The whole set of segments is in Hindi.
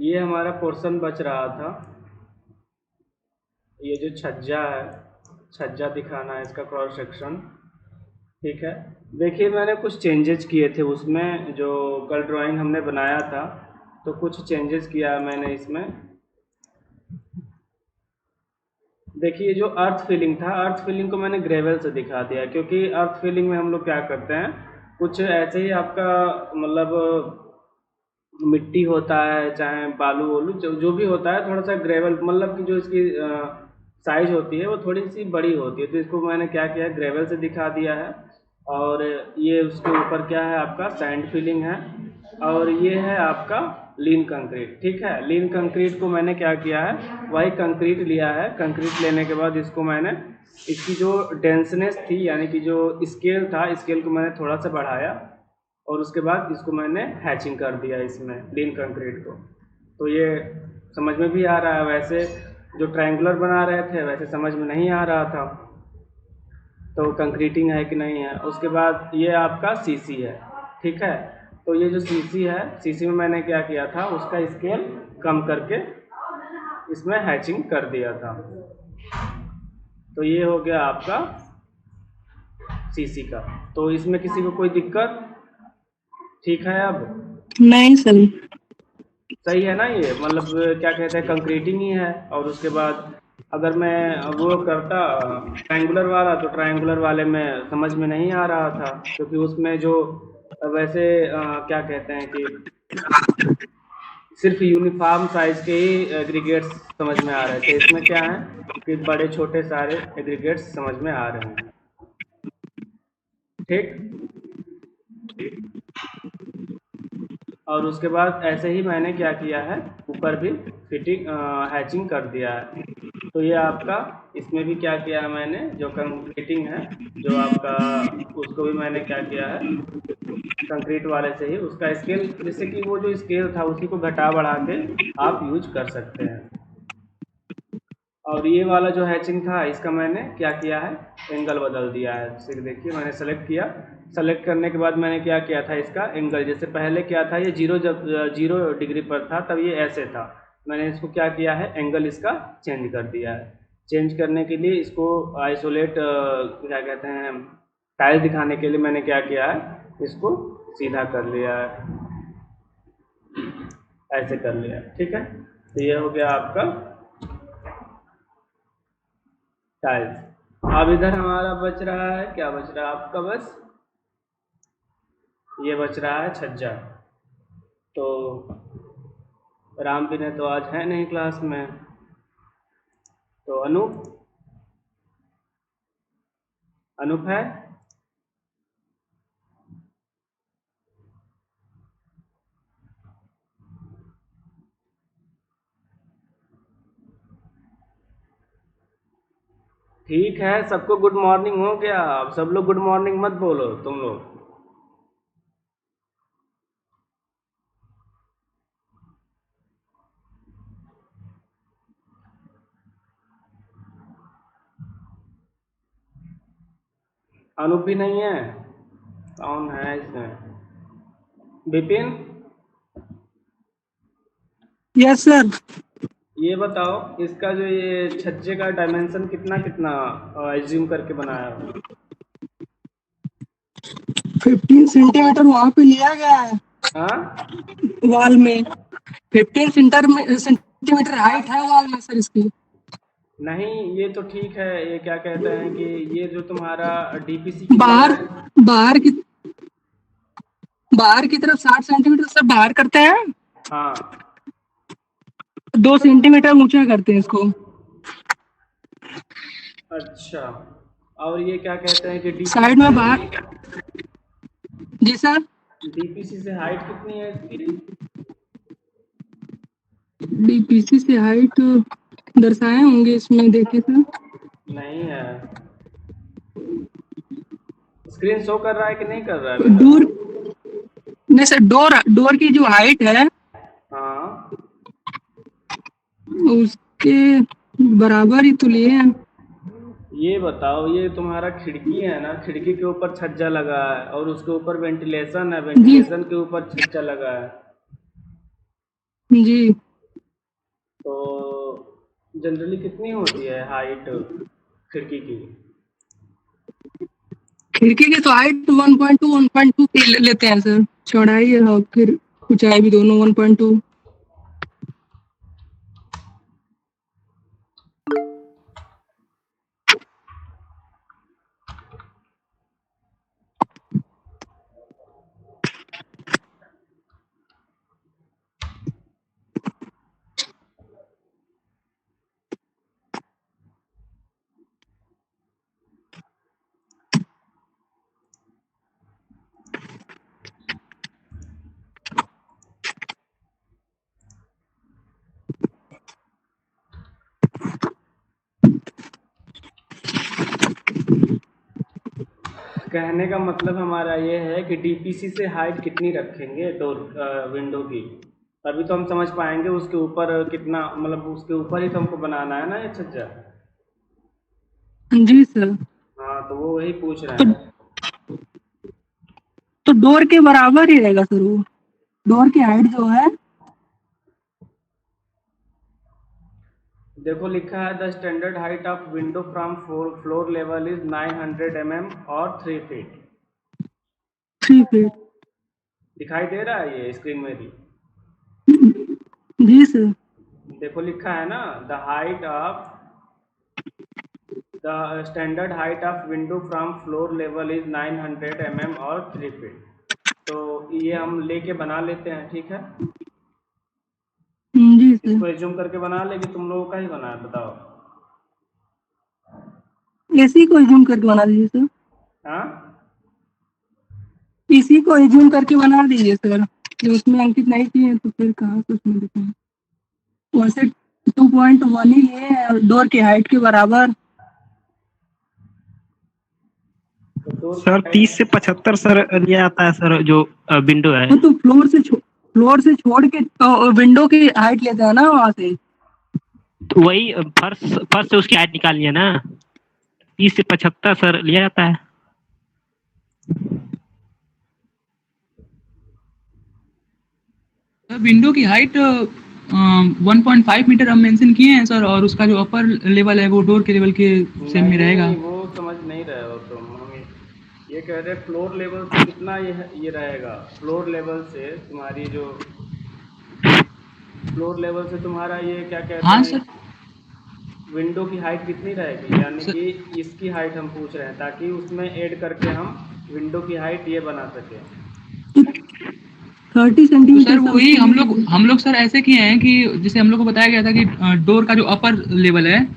ये हमारा पोर्शन बच रहा था। ये जो छज्जा है, छज्जा दिखाना है इसका क्रॉस सेक्शन। ठीक है, देखिए मैंने कुछ चेंजेस किए थे उसमें, जो कल ड्राइंग हमने बनाया था तो कुछ चेंजेस किया है मैंने इसमें। देखिए जो अर्थ फिलिंग था, अर्थ फिलिंग को मैंने ग्रेवल से दिखा दिया, क्योंकि अर्थ फिलिंग में हम लोग क्या करते हैं, कुछ ऐसे ही आपका मतलब मिट्टी होता है चाहे बालू वोलू जो भी होता है, थोड़ा सा ग्रेवल मतलब कि जो इसकी साइज होती है वो थोड़ी सी बड़ी होती है, तो इसको मैंने क्या किया है, ग्रेवल से दिखा दिया है। और ये उसके ऊपर क्या है आपका सैंड फिलिंग है, और ये है आपका लीन कंक्रीट। ठीक है, लीन कंक्रीट को मैंने क्या किया है, वही कंक्रीट लिया है। कंक्रीट लेने के बाद इसको मैंने, इसकी जो डेंसनेस थी यानी कि जो स्केल था, स्केल को मैंने थोड़ा सा बढ़ाया, और उसके बाद इसको मैंने हैचिंग कर दिया इसमें लीन कंक्रीट को। तो ये समझ में भी आ रहा है, वैसे जो ट्रायंगुलर बना रहे थे वैसे समझ में नहीं आ रहा था, तो कंक्रीटिंग है कि नहीं है। उसके बाद ये आपका सीसी है। ठीक है, तो ये जो सीसी है, सीसी में मैंने क्या किया था, उसका स्केल कम करके इसमें हैचिंग कर दिया था। तो ये हो गया आपका सीसी का। तो इसमें किसी को कोई दिक्कत? ठीक है, अब नहीं सर। सही है ना, ये मतलब क्या कहते हैं कंक्रीटिंग ही है। और उसके बाद अगर मैं वो करता ट्रायंगुलर वाला, तो ट्रायंगुलर वाले में समझ में नहीं आ रहा था, क्योंकि उसमें जो वैसे क्या कहते हैं कि सिर्फ यूनिफॉर्म साइज के ही एग्रीगेट्स समझ में आ रहे थे। इसमें क्या है कि बड़े छोटे सारे एग्रीगेट्स समझ में आ रहे हैं। ठीक, और उसके बाद ऐसे ही मैंने क्या किया है, ऊपर भी फिटिंग हैचिंग कर दिया है। तो ये आपका, इसमें भी क्या किया है मैंने, जो कंक्रीटिंग है जो आपका, उसको भी मैंने क्या किया है, कंक्रीट वाले से ही उसका स्केल, जैसे कि वो जो स्केल था उसी को घटा बढ़ा के आप यूज कर सकते हैं। और ये वाला जो हैचिंग था इसका मैंने क्या किया है, एंगल बदल दिया है। जैसे देखिए मैंने सेलेक्ट किया, सेलेक्ट करने के बाद मैंने क्या किया था, इसका एंगल, जैसे पहले क्या था ये जीरो, जब 0 डिग्री पर था तब ये ऐसे था, मैंने इसको क्या किया है, एंगल इसका चेंज कर दिया है। चेंज करने के लिए इसको आइसोलेट क्या कहते हैं, टाइल दिखाने के लिए मैंने क्या किया है, इसको सीधा कर लिया है, ऐसे कर लिया है। ठीक है, तो ये हो गया आपका टाइल्स। अब इधर हमारा बच रहा है, क्या बच रहा है आपका, बस ये बच रहा है छज्जा। तो राम विनय तो आज है नहीं क्लास में, तो अनूप, अनूप है? ठीक है, सबको गुड मॉर्निंग हो गया। अब सब लोग गुड मॉर्निंग मत बोलो तुम लोग। अनूप भी नहीं है? कौन है इसमें? Vipin, yes sir. ये बताओ इसका जो ये छज्जे का डायमेंशन कितना कितना एज्यूम करके बनाया हो? 15 सेंटीमीटर वहां पे लिया गया है हाँ, वॉल में। 15 सेंटीमीटर हाइट है वॉल में सर इसकी। नहीं ये तो ठीक है, ये क्या कहते हैं कि ये जो तुम्हारा डीपीसी कितना बाहर है? बाहर की बाहर की तरफ 60 सेंटीमीटर सर बाहर करते हैं। हाँ, 2 सेंटीमीटर ऊंचा करते हैं इसको। अच्छा। और ये क्या कहते हैं कि डीपीसी साइड में से, बाहर। जी सर। डीपीसी से हाइट कितनी है इसकी? डीपीसी से हाइट दर्शाए होंगे इसमें, देखिए सर। नहीं है, स्क्रीन शो कर रहा है कि नहीं कर रहा है बेटा? डोर नहीं सर, डोर डोर की जो हाइट है हाँ, उसके बराबर ही तो लिए हैं। ये बताओ, ये तुम्हारा खिड़की है ना, खिड़की के ऊपर छज्जा लगा है और उसके ऊपर वेंटिलेशन है, जी वेंटिलेशन के ऊपर छज्जा लगा है। जी। तो जनरली कितनी होती है हाइट खिड़की की? खिड़की की तो हाइट 1.2 की लेते हैं सर, चौड़ाई और फिर ऊंचाई भी दोनों 1.2। कहने का मतलब हमारा ये है कि डीपीसी से हाइट कितनी रखेंगे डोर विंडो की, तभी तो हम समझ पाएंगे उसके ऊपर कितना, मतलब उसके ऊपर ही तो हमको बनाना है ना ये छज्जा। जी सर। हाँ तो वो वही पूछ रहे तो हैं। तो डोर के बराबर ही रहेगा सर वो, डोर की हाइट जो है। देखो लिखा है the standard height of window from floor level is 900 mm और 3 फीट। 3 फीट। दिखाई दे रहा है ये स्क्रीन में भी? जी सर। देखो लिखा है ना the standard height of window from floor level is 900 mm और 3 फीट। तो ये हम लेके बना लेते हैं, ठीक है। जी सर। इसको एज्यूम करके बना ले कि तुम लोगों का ही बना है, बताओ। इसी को एज्यूम करके बना दीजिए सर। हाँ इसी को एज्यूम करके बना दीजिए सर, जो उसमें अंकित नहीं किए तो फिर कहाँ से उसमें लिखेंगे। वैसे 2.1 ही लिए हैं डोर की हाइट के बराबर। तो डोर की सर 30 से हाइट 75 सर लिया जाता है सर, जो विंडो है। वो तो फ्लोर से छोड़ के तो विंडो की हाइट लेते हैं ना वहाँ से। तो वही फर्श फर्श से उसकी हाइट निकालिए ना, 30 से 75 सर लिया जाता है। विंडो की हाइट 1.5 मीटर हम मेंशन किए हैं सर, और उसका जो अपर लेवल है वो डोर के लेवल के सेम में रहेगा। नहीं, वो समझ नहीं रहे हो तुम। हम ये कह रहे फ्लोर लेवल से कितना ये रहेगा, फ्लोर लेवल से तुम्हारी जो फ्लोर लेवल से तुम्हारा ये क्या कहते हाँ हैं, सर। विंडो की हाइट कितनी रहेगी, यानी सर, कि इसकी हाइट हम पूछ रहे हैं ताकि उसमें ऐड करके हम विंडो की हाइट ये बना सकें। 30 तो सेंटीमीटर सर सर वही उसके लिए। हम लोग सर ऐसे किए हैं कि जैसे हम लोग को बताया गया था कि डोर का जो अपर लेवल है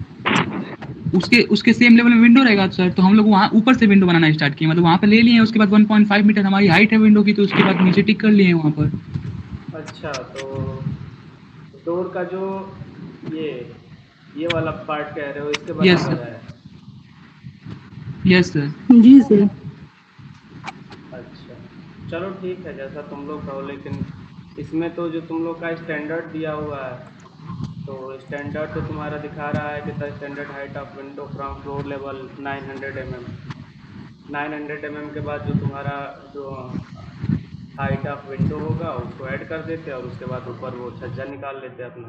उसके उसके सेम लेवल में विंडो रहेगा सर, तो हम लोग वहाँ ऊपर से विंडो बनाना स्टार्ट किए, मतलब वहाँ पे ले लिए हैं। उसके बाद 1.5 मीटर हमारी हाइट है विंडो की, तो उसके बाद नीचे टिक कर लिए हैं वहाँ पर। अच्छा तो डोर का जो ये ये वाला पार्ट कह रहे हो इसके यस बराबर सर। है। Yes sir. जी सर। अच्छा चलो ठीक है, जैसा तुम लोग कहो, लेकिन इसमें तो जो तुम लोग का स्टैंडर्ड दिया हुआ है, तो स्टैंडर्ड तो तुम्हारा दिखा रहा है कि the standard height of window from floor level 900 mm। 900 mm के बाद जो तुम्हारा जो हाइट ऑफ विंडो होगा उसको ऐड कर देते हैं और उसके बाद ऊपर वो छज्जा निकाल लेते हैं अपना।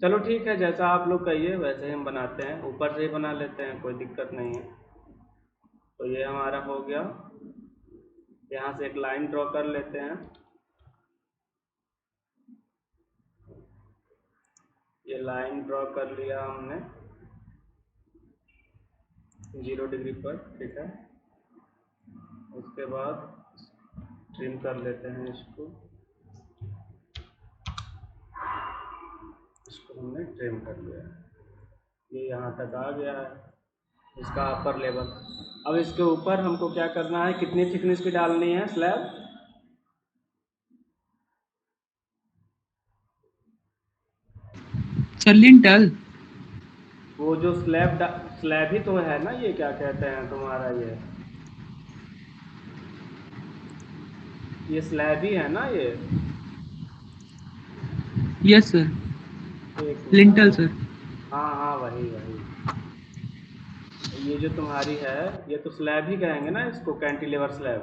चलो ठीक है, जैसा आप लोग कहिए वैसे ही हम बनाते हैं, ऊपर से ही बना लेते हैं, कोई दिक्कत नहीं है। तो ये हमारा हो गया। यहाँ से एक लाइन ड्रॉ कर लेते हैं। ये लाइन ड्रॉ कर लिया हमने 0 डिग्री पर, ठीक है। उसके बाद ट्रिम कर लेते हैं इसको इसको हमने ट्रिम कर लिया। ये यहाँ तक आ गया है इसका अपर लेवल। अब इसके ऊपर हमको क्या करना है, कितनी थिकनेस की डालनी है स्लैब? Sir lintel. वो जो स्लैब ही तो है ना, ये क्या कहते हैं तुम्हारा ये स्लैब ही है ना ये? Yes sir. एक लिंटल मिनट। सर। हाँ हाँ वही वही। ये जो तुम्हारी है ये तो स्लैब ही कहेंगे ना इसको, कैंटिलीवर स्लैब,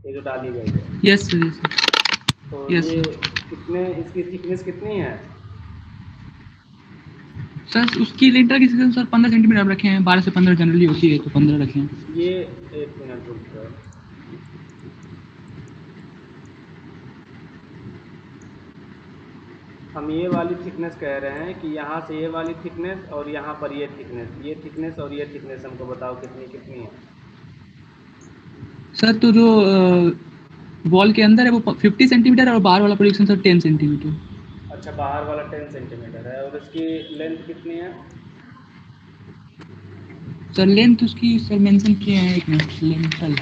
ये जो डाली गई है। Yes sir. यस तो सर। यस ये सर। कितने इसकी थिकनेस कितनी है? सर उसकी लिंटर की थिकनेस सर 15 सेंटीमीटर रखे हैं, 12 से 15 जनरली होती है, तो 15 रखे हैं। ये एक मिनट रुक जाओ। हम ये वाली थिकनेस कह रहे हैं कि यहाँ से ये वाली थिकनेस और यहाँ पर ये थिकनेस और ये थिकनेस हमको बताओ कितनी कितनी है। सर तो जो वॉल के अंदर है वो 50 सेंटीमीटर और बाहर वाला प्रोजेक्शन सर 10 सेंटीमीटर। अच्छा, बाहर वाला 10 सेंटीमीटर है और इसकी लेंथ कितनी है? सर लेंथ उसकी सर मेंशन किए हैं, एक मिनट लेंथल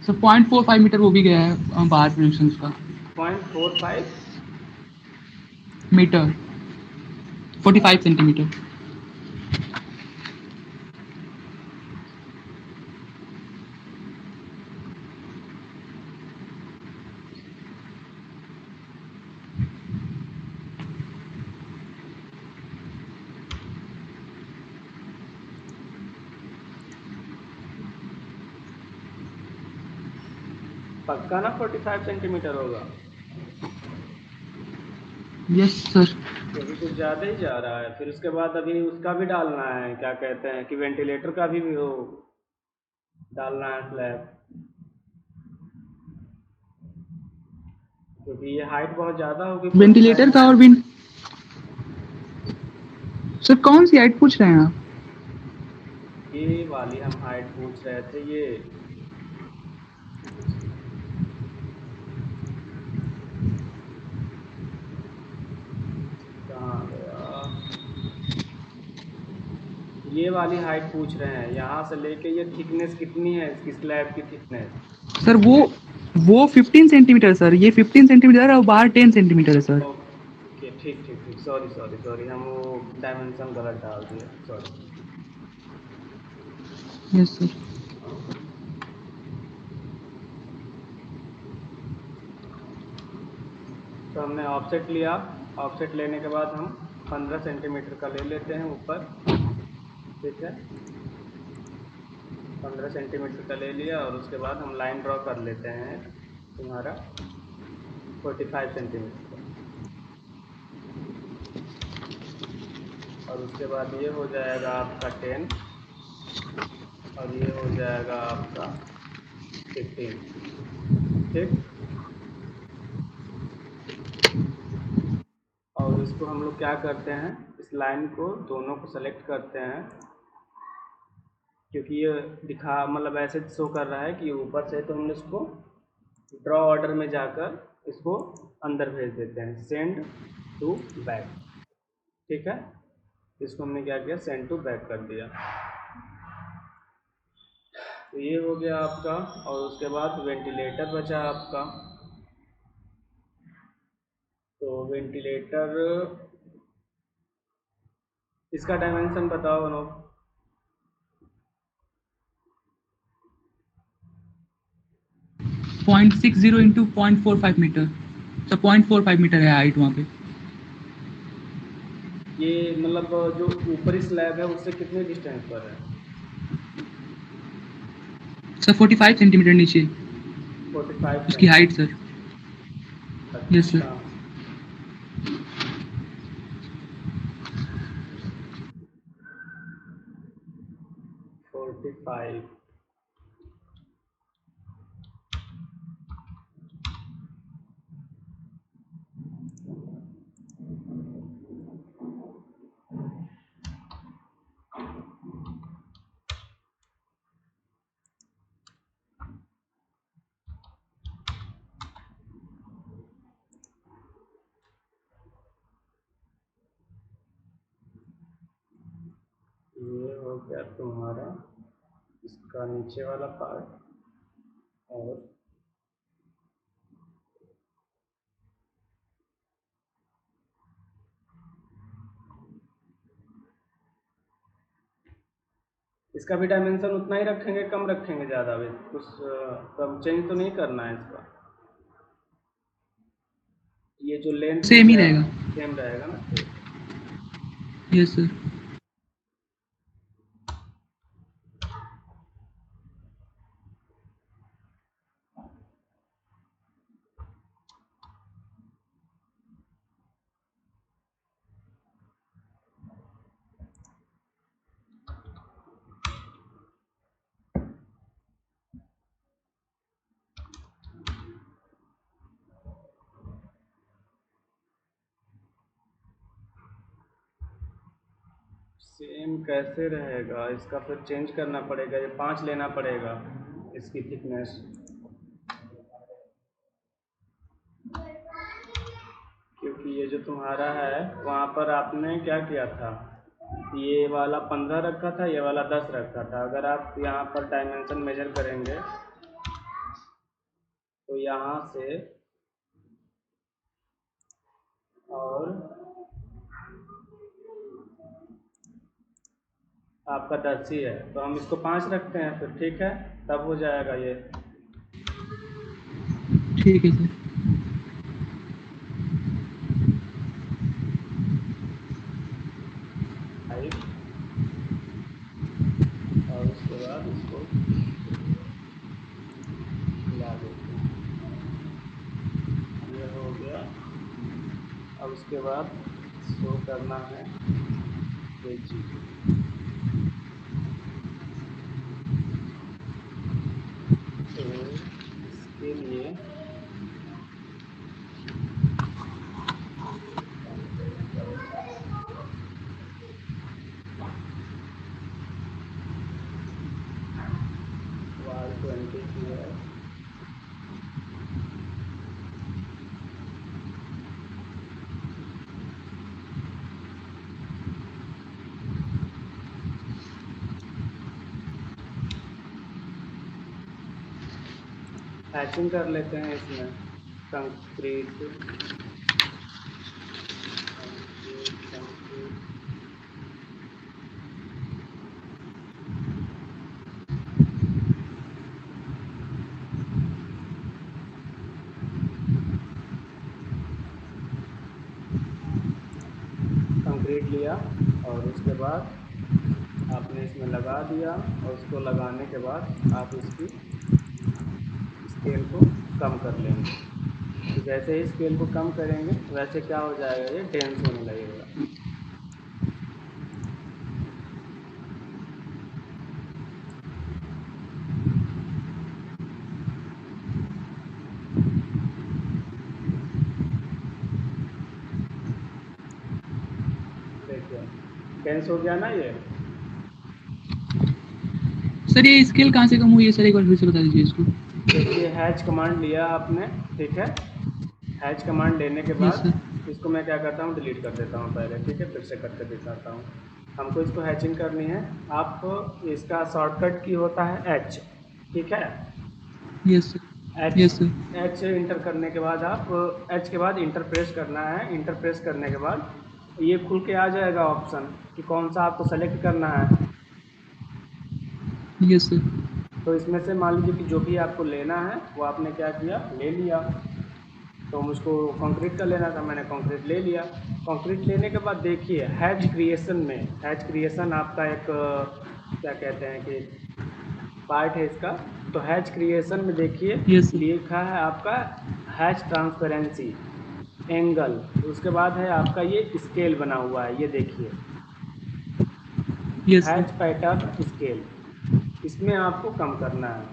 सर 0.45 मीटर वो भी गया है बाहर प्रोजेक्शन का 0.45 मीटर, 45 सेंटीमीटर। पक्का ना 45 सेंटीमीटर होगा? Yes sir. क्योंकि कुछ ज़्यादा ही जा रहा है। फिर उसके बाद अभी उसका भी डालना है, क्या कहते हैं कि वेंटिलेटर का भी वो डालना है स्लैब, क्योंकि ये हाइट बहुत ज़्यादा होगी 45 वेंटिलेटर में। का और भी सर कौन सी हाइट पूछ रहे हैं आप? ये वाली हम हाइट पूछ रहे थे। ये कहाँ गया? ये वाली हाइट पूछ रहे हैं, यहाँ से लेके ये थिकनेस कितनी है इसकी, स्लैब की थिकनेस। सर वो 15 सेंटीमीटर सर, ये 15 सेंटीमीटर है और बाहर 10 सेंटीमीटर है सर। ओके, ठीक ठीक ठीक, सॉरी सॉरी सॉरी, हम वो डायमेंशन गलत डाल दिए, सॉरी। Yes sir. तो हमने ऑफसेट लिया। ऑफसेट लेने के बाद हम 15 सेंटीमीटर का ले लेते हैं ऊपर, ठीक है। 15 सेंटीमीटर का ले लिया और उसके बाद हम लाइन ड्रॉ कर लेते हैं तुम्हारा 45 सेंटीमीटर का। और उसके बाद ये हो जाएगा आपका 10 और ये हो जाएगा आपका 15, ठीक। और इसको हम लोग क्या करते हैं, इस लाइन को दोनों को सेलेक्ट करते हैं, क्योंकि ये दिखा मतलब ऐसे शो कर रहा है कि ऊपर से, तो हम इसको ड्रॉ ऑर्डर में जाकर इसको अंदर भेज देते हैं, सेंड टू बैक, ठीक है। इसको हमने क्या किया, सेंड टू बैक कर दिया। तो ये हो गया आपका। और उसके बाद वेंटिलेटर बचा आपका। तो वेंटिलेटर, इसका डायमेंशन बताओ अनूप। 0.60 इंटू 0.45 मीटर, तो 0.45 मीटर है हाइट वहाँ पे। ये मतलब जो ऊपरी स्लैब है उससे कितने डिस्टेंस पर है? सर 45 सेंटीमीटर नीचे 45 उसकी हाइट सेंटीमीटर सर। यस अच्छा, सर। 45। ये हो गया तुम्हारा इसका नीचे वाला पार्ट। और इसका भी डायमेंशन उतना ही रखेंगे, कम रखेंगे, ज़्यादा भी कुछ कम चेंज तो नहीं करना है इसका? ये जो लेंथ सेम ही रहेगा। सेम रहेगा ना, ठीक। Yes sir. सेम कैसे रहेगा, इसका फिर चेंज करना पड़ेगा, ये 5 लेना पड़ेगा इसकी थिकनेस, क्योंकि ये जो तुम्हारा है वहाँ पर आपने क्या किया था, ये वाला 15 रखा था, ये वाला 10 रखा था। अगर आप यहाँ पर डायमेंशन मेजर करेंगे तो यहाँ से और आपका 10 ही है, तो हम इसको 5 रखते हैं फिर, ठीक है, तब हो जाएगा ये। ठीक है सर। फाइव, और उसके बाद इसको मिला देते हैं, ये हो गया। अब उसके बाद शो करना है जी, तो इसके लिए Y20 की है, हैचिंग कर लेते हैं इसमें, कंक्रीट कंक्रीट लिया, और उसके बाद आपने इसमें लगा दिया, और उसको लगाने के बाद आप इसकी स्केल को कम कर लेंगे। तो जैसे ही स्केल को कम करेंगे वैसे क्या हो जाएगा, ये डेंस होने लगेगा। देखिए डेंस हो गया ना ये। सर ये स्केल कहाँ से कम हुई है सर, एक बार फिर से बता दीजिए इसको। देखिए हैच कमांड लिया आपने, ठीक है, हैच कमांड लेने के यस बाद सर। इसको मैं क्या करता हूँ, डिलीट कर देता हूँ पहले, ठीक है, फिर से करके दिखाता हूँ। हमको इसको हैचिंग करनी है, आप इसका शॉर्टकट की होता है एच, ठीक है, yes sir. H, yes sir. H inter करने के बाद आप एच के बाद इंटर प्रेस करना है। इंटर प्रेस करने के बाद ये खुल के आ जाएगा ऑप्शन कि कौन सा आपको सेलेक्ट करना है। Yes sir. तो इसमें से मान लीजिए कि जो भी आपको लेना है वो आपने क्या किया, ले लिया। तो मुझको कंक्रीट का लेना था, मैंने कंक्रीट ले लिया। कंक्रीट लेने के बाद देखिए हैच क्रिएशन में, हैच क्रिएशन आपका एक क्या कहते हैं कि पार्ट है इसका। तो हैच क्रिएशन में देखिए यस सर। लिखा है आपका हैच ट्रांसपेरेंसी एंगल, उसके बाद है आपका ये स्केल बना हुआ है, ये देखिए yes hatch sir. Pattern scale, इसमें आपको कम करना है।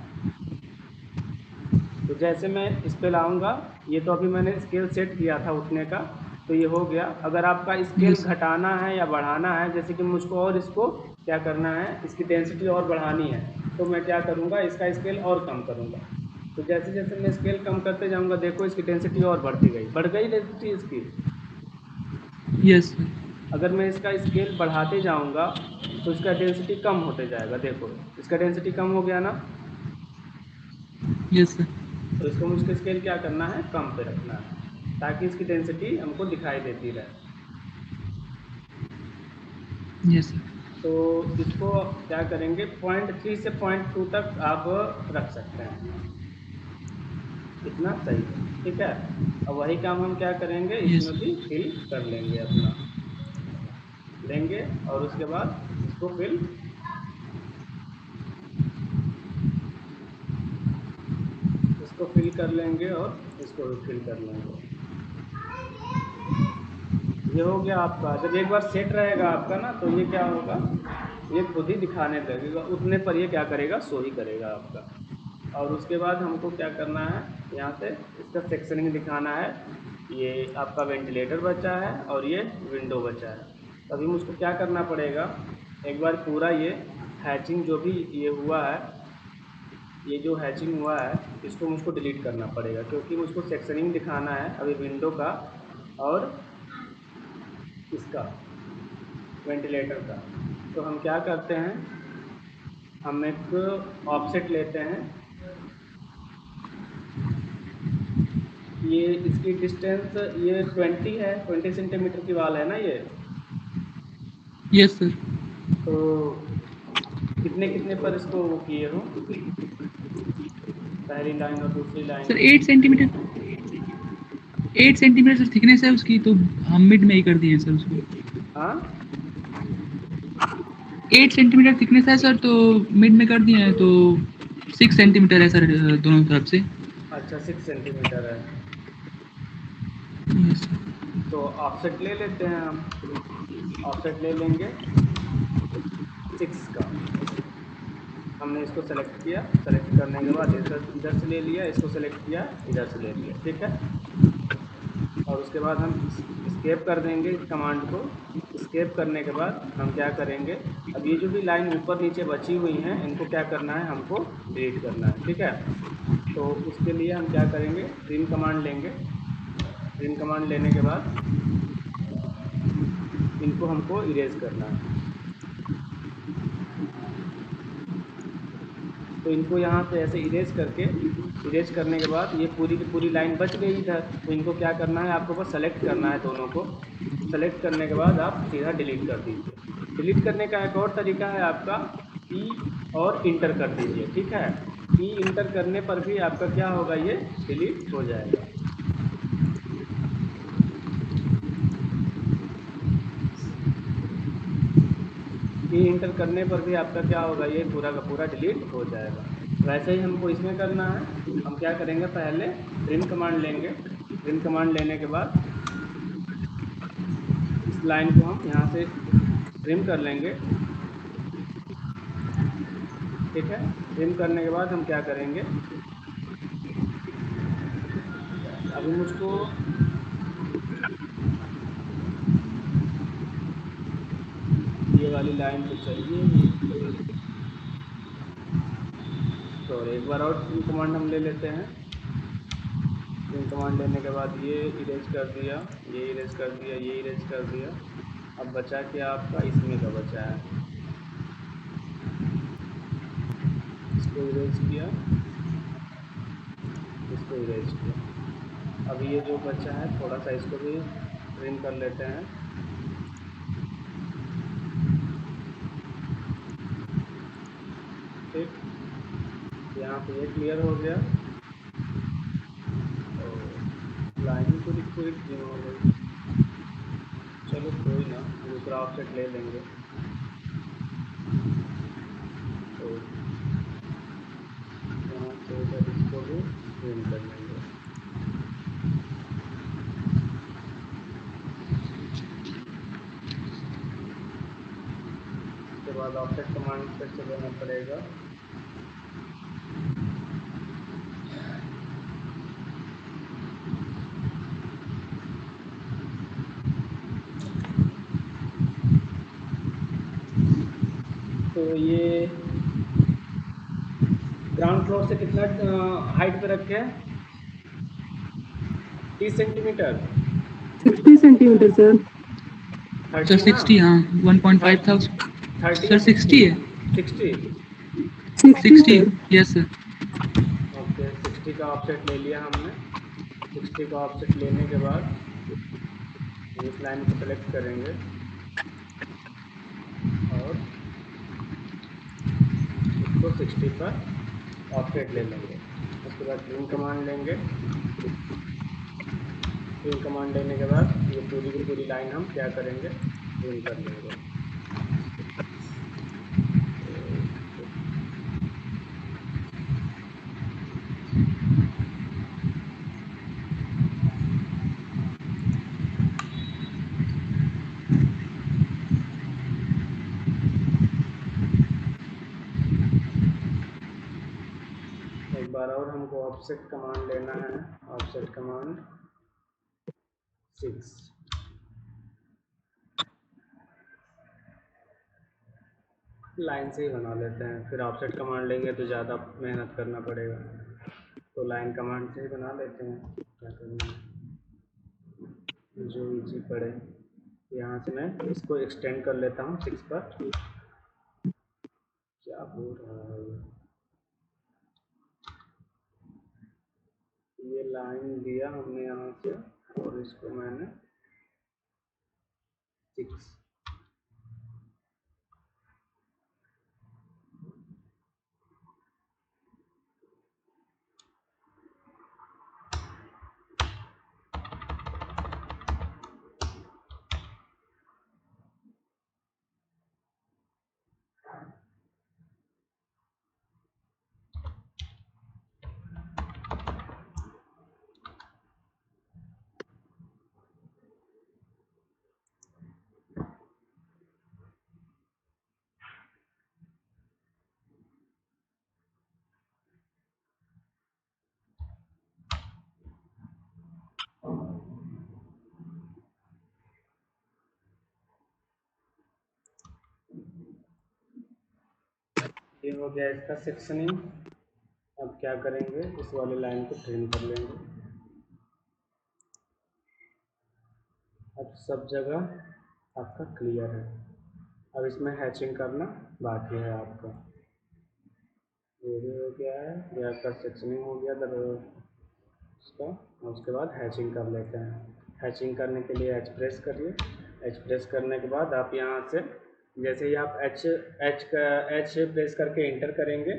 तो जैसे मैं इस पे लाऊंगा, ये तो अभी मैंने स्केल सेट किया था उठने का, तो ये हो गया। अगर आपका स्केल यस सर। घटाना है या बढ़ाना है, जैसे कि मुझको और इसको क्या करना है, इसकी डेंसिटी और बढ़ानी है, तो मैं क्या करूँगा, इसका स्केल और कम करूँगा। तो जैसे जैसे मैं स्केल कम करते जाऊँगा, देखो इसकी डेंसिटी और बढ़ती गई, बढ़ गई डेंसिटी इसकी। Yes sir. अगर मैं इसका स्केल बढ़ाते जाऊँगा तो इसका डेंसिटी कम होते जाएगा, देखो इसका डेंसिटी कम हो गया ना। Yes sir. तो इसको मुझको स्केल क्या करना है, कम पे रखना है, ताकि इसकी डेंसिटी हमको दिखाई देती रहे। Yes sir. तो इसको क्या करेंगे, 0.3 से 0.2 तक आप रख सकते हैं, इतना सही है, ठीक है। अब वही काम हम क्या करेंगे, यस इसमें भी फिल कर लेंगे, अपना लेंगे और उसके बाद इसको फिल कर लेंगे और इसको भी फिल कर लेंगे। ये हो गया आपका। जब एक बार सेट रहेगा आपका ना, तो ये क्या होगा, ये खुद ही दिखाने लगेगा, उतने पर ये क्या करेगा, शो ही करेगा आपका। और उसके बाद हमको क्या करना है, यहाँ से इसका सेक्शनिंग दिखाना है। ये आपका वेंटिलेटर बचा है और ये विंडो बचा है। अभी मुझको क्या करना पड़ेगा, एक बार पूरा ये हैचिंग जो भी ये हुआ है, ये जो हैचिंग हुआ है इसको मुझको डिलीट करना पड़ेगा, क्योंकि मुझको सेक्शनिंग दिखाना है अभी विंडो का और इसका वेंटिलेटर का। तो हम क्या करते हैं, हम एक ऑफसेट लेते हैं, ये इसकी डिस्टेंस ये 20 है, 20 सेंटीमीटर की वाल है ना ये। Yes sir. तो कितने कितने पर इसको वो किए हो, पहली लाइन और दूसरी line? Sir 8 centimetre, 8 centimetre sir thickness है उसकी, तो हम मिड में ही कर दिए सर उसको। हाँ 8 सेंटीमीटर थिकनेस है सर, तो मिड में कर दिए हैं, तो 6 सेंटीमीटर है सर दोनों तरफ से। अच्छा 6 सेंटीमीटर है, यस सर। तो ऑफसेट ले लेते हैं हम, ऑफसेट ले लेंगे 6 का। हमने इसको सेलेक्ट किया, सेलेक्ट करने के बाद इधर से ले लिया, इसको सेलेक्ट किया, इधर से ले लिया, ठीक है। और उसके बाद हम स्केप कर देंगे इस कमांड को। स्केप करने के बाद हम क्या करेंगे, अब ये जो भी लाइन ऊपर नीचे बची हुई हैं इनको क्या करना है, हमको डिलीट करना है, ठीक है। तो उसके लिए हम क्या करेंगे, ट्रिम कमांड लेंगे। ट्रिम कमांड लेने के बाद इनको हमको इरेज करना है। तो इनको यहाँ पे ऐसे इरेज करके, इरेज करने के बाद ये पूरी की पूरी लाइन बच गई इधर। तो इनको क्या करना है, आपको बस सेलेक्ट करना है दोनों को। सेलेक्ट करने के बाद आप सीधा डिलीट कर दीजिए। डिलीट करने का एक और तरीका है आपका, ई और इंटर कर दीजिए, ठीक है। ई इंटर करने पर भी आपका क्या होगा, ये डिलीट हो जाएगा। ई इंटर करने पर भी आपका क्या होगा, ये पूरा का पूरा डिलीट हो जाएगा। वैसे ही हमको इसमें करना है। हम क्या करेंगे, पहले ट्रिम कमांड लेंगे। ट्रिम कमांड लेने के बाद इस लाइन को हम यहाँ से ट्रिम कर लेंगे, ठीक है। ट्रिम करने के बाद हम क्या करेंगे, अभी मुझको ये वाली लाइन तो चाहिए, तो एक बार और ट्रिम कमांड हम ले लेते हैं। ट्रिम कमांड लेने के बाद ये इरेज कर दिया, ये इरेज कर दिया, ये इरेज कर दिया। अब बचा क्या आपका, इसमें का बचा है, इसको इरेज किया, इसको इरेज किया। अब ये जो बचा है थोड़ा सा इसको भी ट्रिम कर लेते हैं, ठीक। यहाँ पे ये क्लियर हो गया, तो लाइन पूरी पूरी ट्रिम हो गई। चलो कोई ना, दूसरा ऑफसेट ले लेंगे। तो यहाँ से इधर इसको भी ट्रिम कर लेंगे। उसके बाद ऑफसेट कमांड फिर से लेना पड़ेगा। तो ये ग्राउंड फ्लोर से कितना हाइट पे रखे हैं, 30 सेंटीमीटर, 60 सेंटीमीटर सर। सर 60, हाँ 1.5 था सर, 60 है, 60। 60 यस सर। ओके 60 का ऑफसेट ले लिया हमने। 60 का ऑफसेट लेने के बाद इस लाइन को सेलेक्ट करेंगे और इसको 60 पर ऑफसेट ले लेंगे। उसके बाद ट्रिम कमांड लेंगे। ट्रिम कमांड लेने के बाद ये पूरी की पूरी लाइन हम क्या करेंगे, ट्रिम कर लेंगे। एक बार और हमको ऑफसेट कमांड लेना है, ऑफसेट कमांड 6। लाइन से ही बना लेते हैं, फिर ऑफसेट कमांड लेंगे तो ज़्यादा मेहनत करना पड़ेगा, तो लाइन कमांड से ही बना लेते हैं, क्या करना है, जो इजी पड़े। यहाँ से मैं इसको एक्सटेंड कर लेता हूँ 6 पर। क्या हो रहा है ये लाइन दिया हमने यहाँ से, और इसको मैंने 6। ये हो गया इसका सेक्शनिंग। अब क्या करेंगे, इस वाले लाइन को ट्रिम कर लेंगे। अब सब जगह आपका क्लियर है। अब इसमें हैचिंग करना बाकी है आपका। ये भी हो गया है, ये आपका सेक्शनिंग हो गया इसका। और उसके बाद हैचिंग कर लेते हैं। हैचिंग करने के लिए एच प्रेस करिए। एच प्रेस करने के बाद आप यहाँ से जैसे ही आप एच प्रेस करके इंटर करेंगे,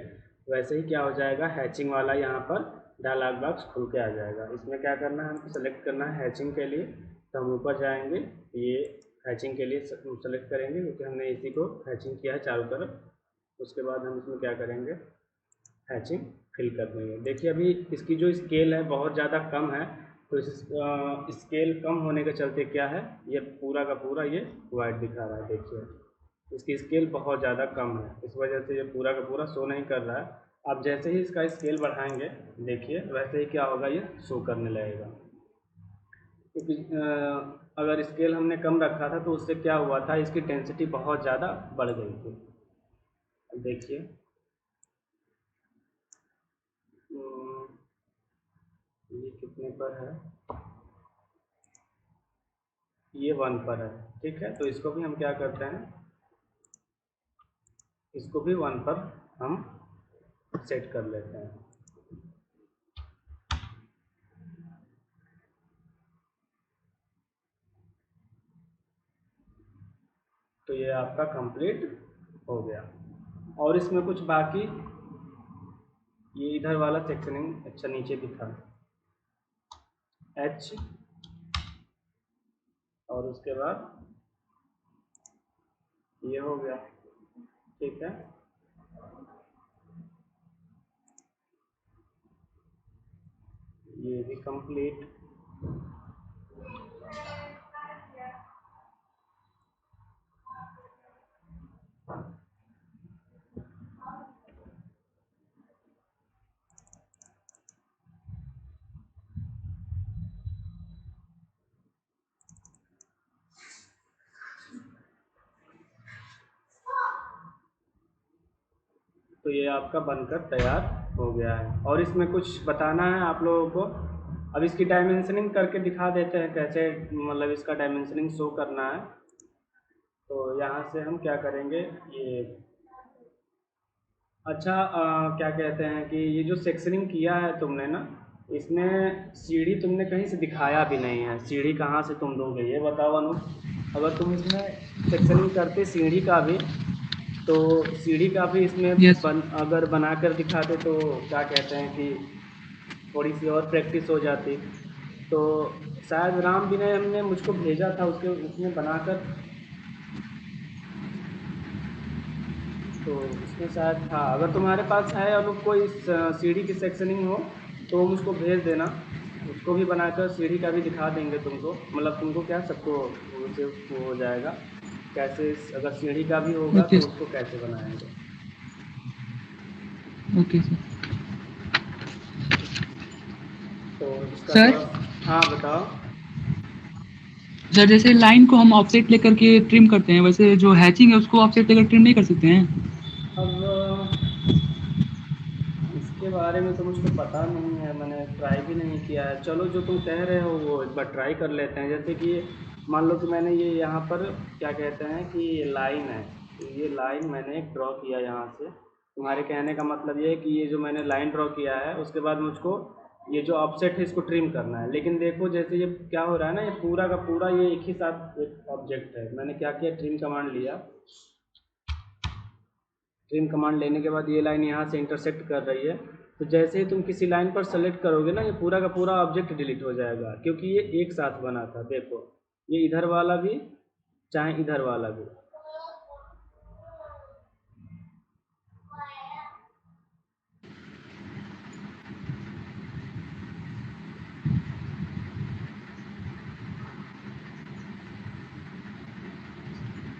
वैसे ही क्या हो जाएगा, हैचिंग वाला यहाँ पर डायलॉग बॉक्स खुल के आ जाएगा। इसमें क्या करना है, हमको सेलेक्ट करना है हैचिंग के लिए, तो हम ऊपर जाएंगे, ये हैचिंग के लिए सेलेक्ट करेंगे क्योंकि हमने इसी को हैचिंग किया है चारों तरफ। उसके बाद हम इसमें क्या करेंगे, हैचिंग फिल कर देंगे। देखिए अभी इसकी जो स्केल है बहुत ज़्यादा कम है, तो इस स्केल कम होने के चलते क्या है, ये पूरा का पूरा ये वाइट दिखा रहा है। देखिए इसकी स्केल बहुत ज़्यादा कम है, इस वजह से ये पूरा का पूरा शो नहीं कर रहा है। आप जैसे ही इसका स्केल बढ़ाएंगे, देखिए वैसे ही क्या होगा, ये शो करने लगेगा। क्योंकि अगर स्केल हमने कम रखा था तो उससे क्या हुआ था, इसकी डेंसिटी बहुत ज़्यादा बढ़ गई थी। देखिए ये कितने पर है, ये 1 पर है, ठीक है। तो इसको भी हम क्या करते हैं, इसको भी 1 पर हम सेट कर लेते हैं। तो ये आपका कंप्लीट हो गया। और इसमें कुछ बाकी, ये इधर वाला सेक्शनिंग अच्छा नीचे दिखा, एच, और उसके बाद ये हो गया, ठीक है। ये भी कंप्लीट। तो ये आपका बनकर तैयार हो गया है। और इसमें कुछ बताना है आप लोगों को। अब इसकी डायमेंशनिंग करके दिखा देते हैं कैसे, मतलब इसका डायमेंशनिंग शो करना है। तो यहाँ से हम क्या करेंगे, ये अच्छा क्या कहते हैं कि ये जो सेक्शनिंग किया है तुमने ना, इसमें सीढ़ी तुमने कहीं से दिखाया भी नहीं है। सीढ़ी कहाँ से तुम दोगे ये बताओ अनु। अगर तुम इसमें सेक्शनिंग करते सीढ़ी का भी, तो सीढ़ी का भी इसमें Yes. अगर बना कर दिखाते तो क्या कहते हैं कि थोड़ी सी और प्रैक्टिस हो जाती। तो शायद राम विनय हमने मुझको भेजा था, उसके उसमें बनाकर, तो उसमें शायद था। अगर तुम्हारे पास है और कोई सीढ़ी की सेक्शनिंग हो तो मुझको भेज देना, उसको भी बनाकर सीढ़ी का भी दिखा देंगे तुमको। मतलब तुमको क्या, सबको उससे वो हो जाएगा कैसे, अगर सीढ़ी का भी होगा Okay. तो उसको कैसे बनाएंगे। Okay, sir. तो इसका Sir? थोड़ा, हाँ बताओ। सर जैसे लाइन को हम ऑफसेट लेकर के ट्रिम करते हैं, वैसे जो हैचिंग है उसको ऑफसेट लेकर ट्रिम नहीं कर सकते हैं? अब इसके बारे में तो मुझको पता नहीं है, मैंने ट्राई भी नहीं किया है। चलो जो तुम कह रहे हो वो एक बार ट्राई कर लेते हैं। जैसे कि मान लो कि मैंने ये यहाँ पर क्या कहते हैं कि ये लाइन है, तो ये लाइन मैंने ड्रॉ किया यहाँ से। तुम्हारे कहने का मतलब ये है कि ये जो मैंने लाइन ड्रॉ किया है उसके बाद मुझको ये जो ऑफसेट है इसको ट्रिम करना है। लेकिन देखो जैसे ये क्या हो रहा है ना, ये पूरा का पूरा ये एक ही साथ एक ऑब्जेक्ट है। मैंने क्या किया, ट्रिम कमांड लिया। ट्रिम कमांड लेने के बाद ये लाइन यहाँ से इंटरसेक्ट कर रही है, तो जैसे ही तुम किसी लाइन पर सेलेक्ट करोगे ना, ये पूरा का पूरा ऑब्जेक्ट डिलीट हो जाएगा, क्योंकि ये एक साथ बना था। देखो ये इधर वाला भी चाहे इधर वाला भी।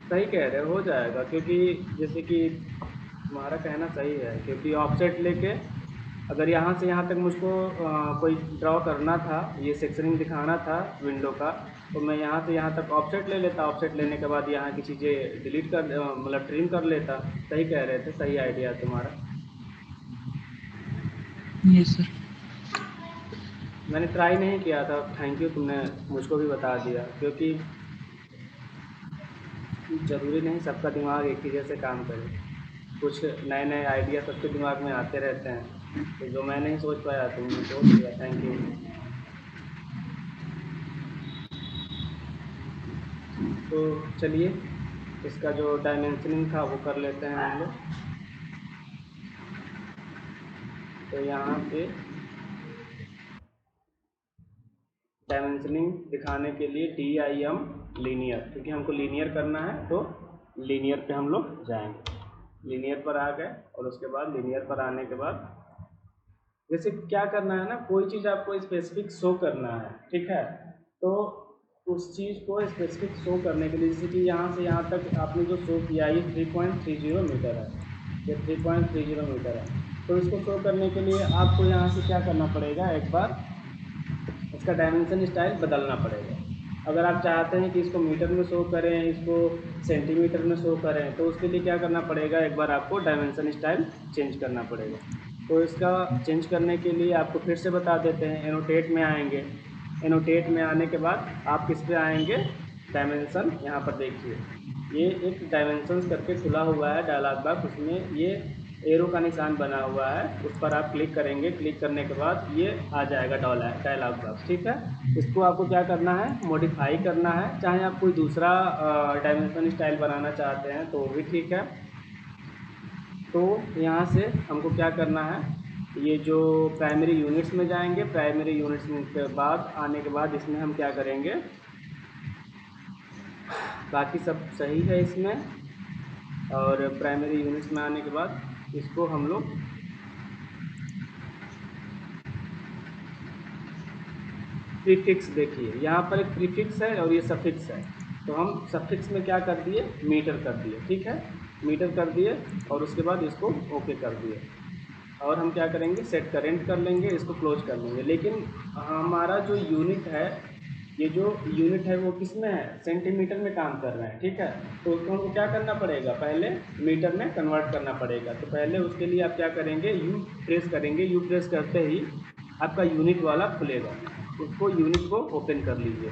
सही कह रहे हो जाएगा, क्योंकि जैसे कि तुम्हारा कहना सही है, क्योंकि ऑफसेट लेके अगर यहाँ से यहाँ तक मुझको कोई ड्रॉ करना था, ये सेक्शनिंग दिखाना था विंडो का, तो मैं यहाँ से यहाँ तक ऑफसेट ले लेता। ऑफसेट लेने के बाद यहाँ की चीज़ें डिलीट कर मतलब ट्रिम कर लेता। सही कह रहे थे, सही आइडिया है तुम्हारा। Yes sir. मैंने ट्राई नहीं किया था, थैंक यू, तुमने मुझको भी बता दिया, क्योंकि ज़रूरी नहीं सबका दिमाग एक ही जैसे काम करे। कुछ नए नए आइडिया सबके दिमाग में आते रहते हैं, तो जो मैं नहीं सोच पाया तुमने सोच लिया, थैंक यू। तो चलिए इसका जो डायमेंशनिंग था वो कर लेते हैं हम लोग। तो यहाँ पे डायमेंशनिंग दिखाने के लिए DIM लीनियर, क्योंकि हमको लीनियर करना है तो लीनियर पे हम लोग जाएंगे। लीनियर पर आ गए और उसके बाद लीनियर पर आने के बाद जैसे क्या करना है ना, कोई चीज़ आपको स्पेसिफिक शो करना है, ठीक है, तो उस चीज़ को स्पेसिफिक शो करने के लिए, जैसे कि यहाँ से यहाँ तक आपने जो शो किया ये 3.30 मीटर है, ये 3.30 मीटर है। तो इसको शो करने के लिए आपको यहाँ से क्या करना पड़ेगा, एक बार इसका डायमेंशन स्टाइल बदलना पड़ेगा। अगर आप चाहते हैं कि इसको मीटर में शो करें, इसको सेंटीमीटर में शो करें, तो उसके लिए क्या करना पड़ेगा, एक बार आपको डायमेंशन स्टाइल चेंज करना पड़ेगा। तो इसका चेंज करने के लिए आपको फिर से बता देते हैं, एनोटेट में आएंगे। एनोटेट में आने के बाद आप किस पे आएंगे, डायमेंशन। यहाँ पर देखिए ये एक डायमेंशंस करके खुला हुआ है डायलॉग बॉक्स, उसमें ये एरो का निशान बना हुआ है, उस पर आप क्लिक करेंगे। क्लिक करने के बाद ये आ जाएगा डायलॉग बॉक्स, ठीक है। इसको आपको क्या करना है, मॉडिफाई करना है। चाहे आप कोई दूसरा डायमेंशन स्टाइल बनाना चाहते हैं तो वो भी ठीक है। तो यहाँ से हमको क्या करना है, ये जो प्राइमरी यूनिट्स में जाएंगे, प्राइमरी यूनिट्स में के बाद आने के बाद इसमें हम क्या करेंगे, बाकी सब सही है इसमें। और प्राइमरी यूनिट्स में आने के बाद इसको हम लोग प्रीफिक्स, देखिए यहाँ पर एक प्रीफिक्स है और ये सफिक्स है, तो हम सफिक्स में क्या कर दिए, मीटर कर दिए, ठीक है, मीटर कर दिए और उसके बाद इसको ओके कर दिए। और हम क्या करेंगे, सेट करेंट कर लेंगे, इसको क्लोज कर लेंगे। लेकिन हमारा जो यूनिट है, ये जो यूनिट है वो किस में है, सेंटीमीटर में काम कर रहे हैं, ठीक है। तो उसको हमको क्या करना पड़ेगा, पहले मीटर में कन्वर्ट करना पड़ेगा। तो पहले उसके लिए आप क्या करेंगे, यू प्रेस करेंगे। यू प्रेस करते ही आपका यूनिट वाला खुलेगा, उसको यूनिट को ओपन कर लीजिए।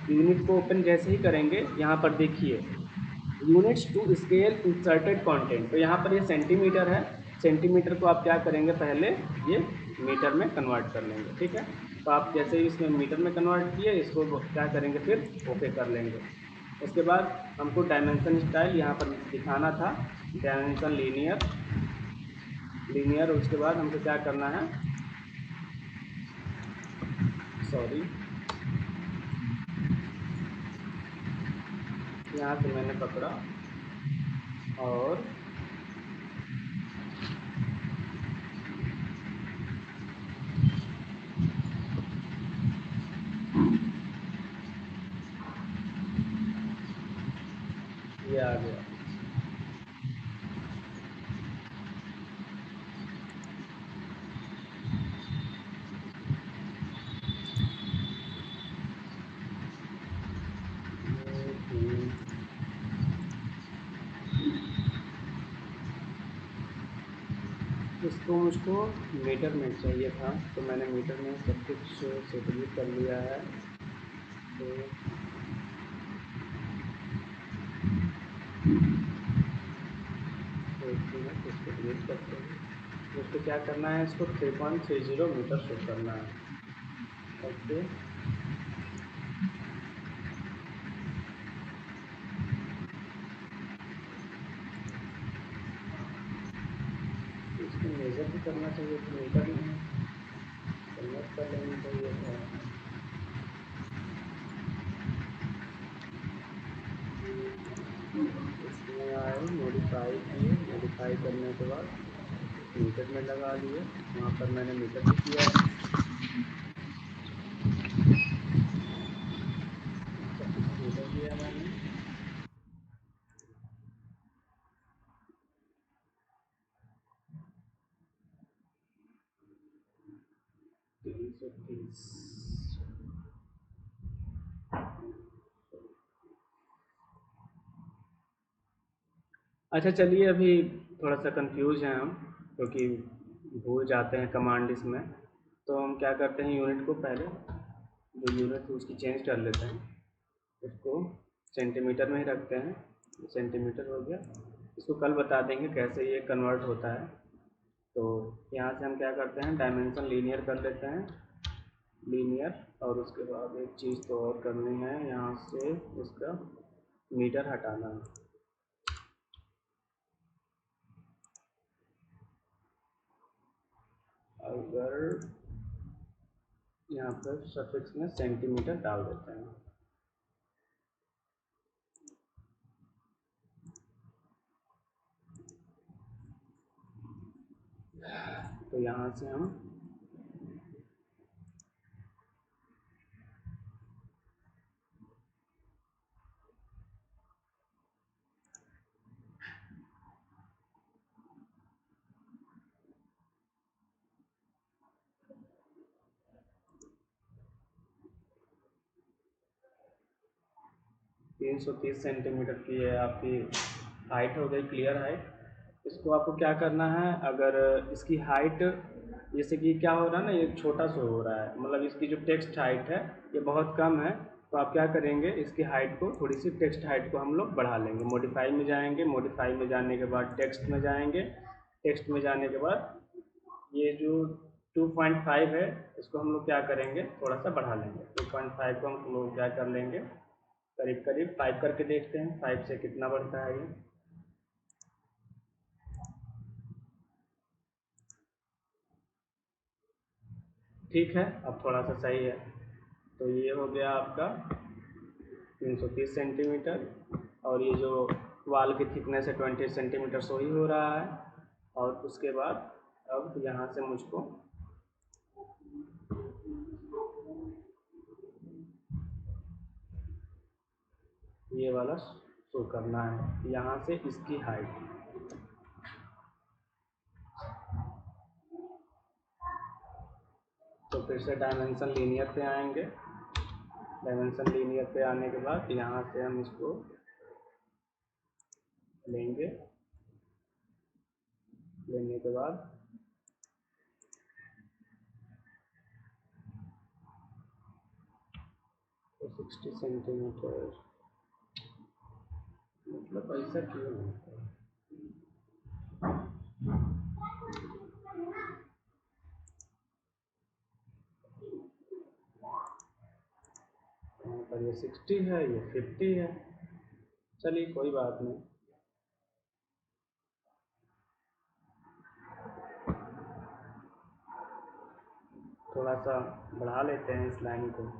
यूनिट को ओपन जैसे ही करेंगे, यहाँ पर देखिए units to scale inserted content, तो यहाँ पर ये सेंटीमीटर है। सेंटीमीटर को आप क्या करेंगे, पहले ये मीटर में कन्वर्ट कर लेंगे, ठीक है। तो आप जैसे ही इसमें मीटर में कन्वर्ट किए, इसको क्या करेंगे, फिर ओके कर लेंगे। उसके बाद हमको डायमेंशन स्टाइल यहाँ पर दिखाना था, डायमेंशन लीनियर, लीनियर। उसके बाद हमको क्या करना है, सॉरी यहाँ से मैंने पकड़ा और ये आ गया। इसको मुझको मीटर में चाहिए था, तो मैंने मीटर में सब कुछ सेटअप कर लिया है। तो एक मिनट इसको डिलीट करते हैं। मुझको क्या करना है, इसको 3.30 मीटर शो करना है। ओके, इसको मेज़र भी करना चाहिए था, मीटर में कन्वर्ट कर लेना चाहिए था। इसमें आए, मॉडिफाई किए, मॉडिफाई करने के बाद मीटर में लगा लिए। वहाँ पर मैंने मीटर भी किया है। सब कुछ मीटर किया मैंने। तीन सौ तीस। अच्छा चलिए, अभी थोड़ा सा कंफ्यूज हैं हम, क्योंकि भूल जाते हैं कमांड इसमें। तो हम क्या करते हैं, यूनिट को पहले जो यूनिट है उसकी चेंज कर लेते हैं। उसको सेंटीमीटर में ही रखते हैं। सेंटीमीटर हो गया। इसको कल बता देंगे कैसे ये कन्वर्ट होता है। तो यहाँ से हम क्या करते हैं, डायमेंशन लीनियर कर लेते हैं, लीनियर। और उसके बाद एक चीज़ तो और करनी है, यहाँ से इसका मीटर हटाना है। अगर यहाँ पर सफिक्स में सेंटीमीटर डाल देते हैं, तो यहाँ से हम 330 सेंटीमीटर की है आपकी हाइट हो गई, क्लियर हाइट। इसको आपको क्या करना है, अगर इसकी हाइट जैसे कि क्या हो रहा है ना, ये छोटा सा हो रहा है, मतलब इसकी जो टेक्स्ट हाइट है ये बहुत कम है। तो आप क्या करेंगे, इसकी हाइट को थोड़ी सी, टेक्स्ट हाइट को हम लोग बढ़ा लेंगे। मॉडिफाई में जाएंगे, मॉडिफाई में जाने के बाद टेक्स्ट में जाएंगे। टेक्स्ट में जाने के बाद ये जो 2.5 है इसको हम लोग क्या करेंगे, थोड़ा सा बढ़ा लेंगे। 2.5 को हम लोग क्या कर लेंगे, करीब करीब 5 करके देखते हैं 5 से कितना बढ़ता है ये। ठीक है, अब थोड़ा सा सही है। तो ये हो गया आपका 330 सेंटीमीटर। और ये जो वाल की थिकनेस है 20 सेंटीमीटर, सो ही हो रहा है। और उसके बाद अब यहाँ से मुझको ये वाला शो करना है, यहाँ से इसकी हाइट। तो फिर से डायमेंशन लीनियर पे आएंगे। डायमेंशन लीनियर पे आने के बाद यहाँ से हम इसको लेंगे। लेने के बाद तो 60 सेंटीमीटर, मतलब ऐसा क्यों होता है। यहाँ पर ये 60 है, ये 50 है। चलिए कोई बात नहीं। थोड़ा सा बढ़ा लेते हैं इस लाइन को।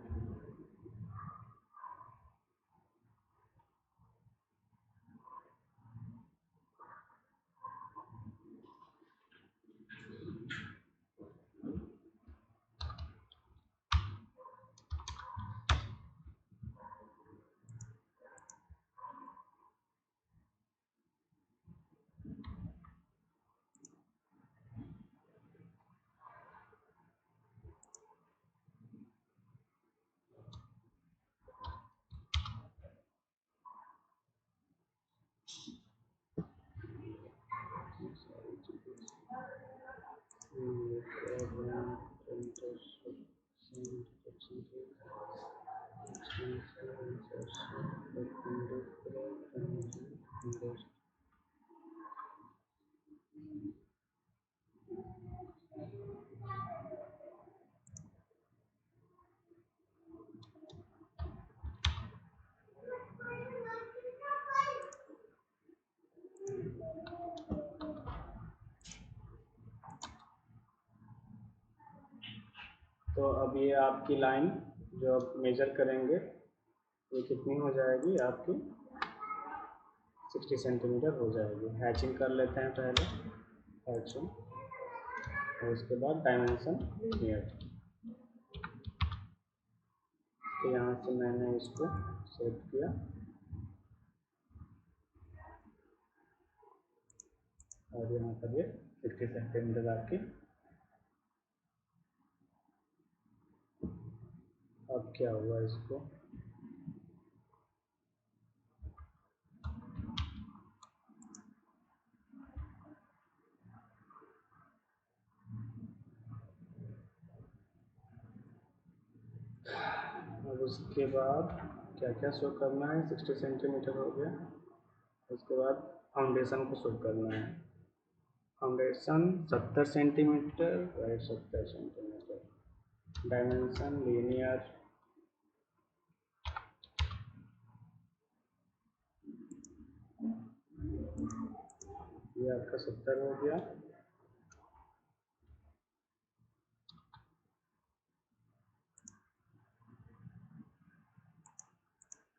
तो अब ये आपकी लाइन जो आप मेजर करेंगे ये कितनी हो जाएगी आपकी 60 सेंटीमीटर हो जाएगी। हैचिंग कर लेते हैं पहले, हैचिंग, और उसके बाद डायमेंशन नियर। तो यहाँ से मैंने इसको सेट किया और यहाँ पर ये 60 सेंटीमीटर आपकी। अब क्या हुआ इसको, अब उसके बाद क्या क्या शो करना है। 60 सेंटीमीटर हो गया। उसके बाद फाउंडेशन को शो करना है। Foundation 70 centimetre by 70 centimetre, dimension linear, ये आपका 70 हो गया।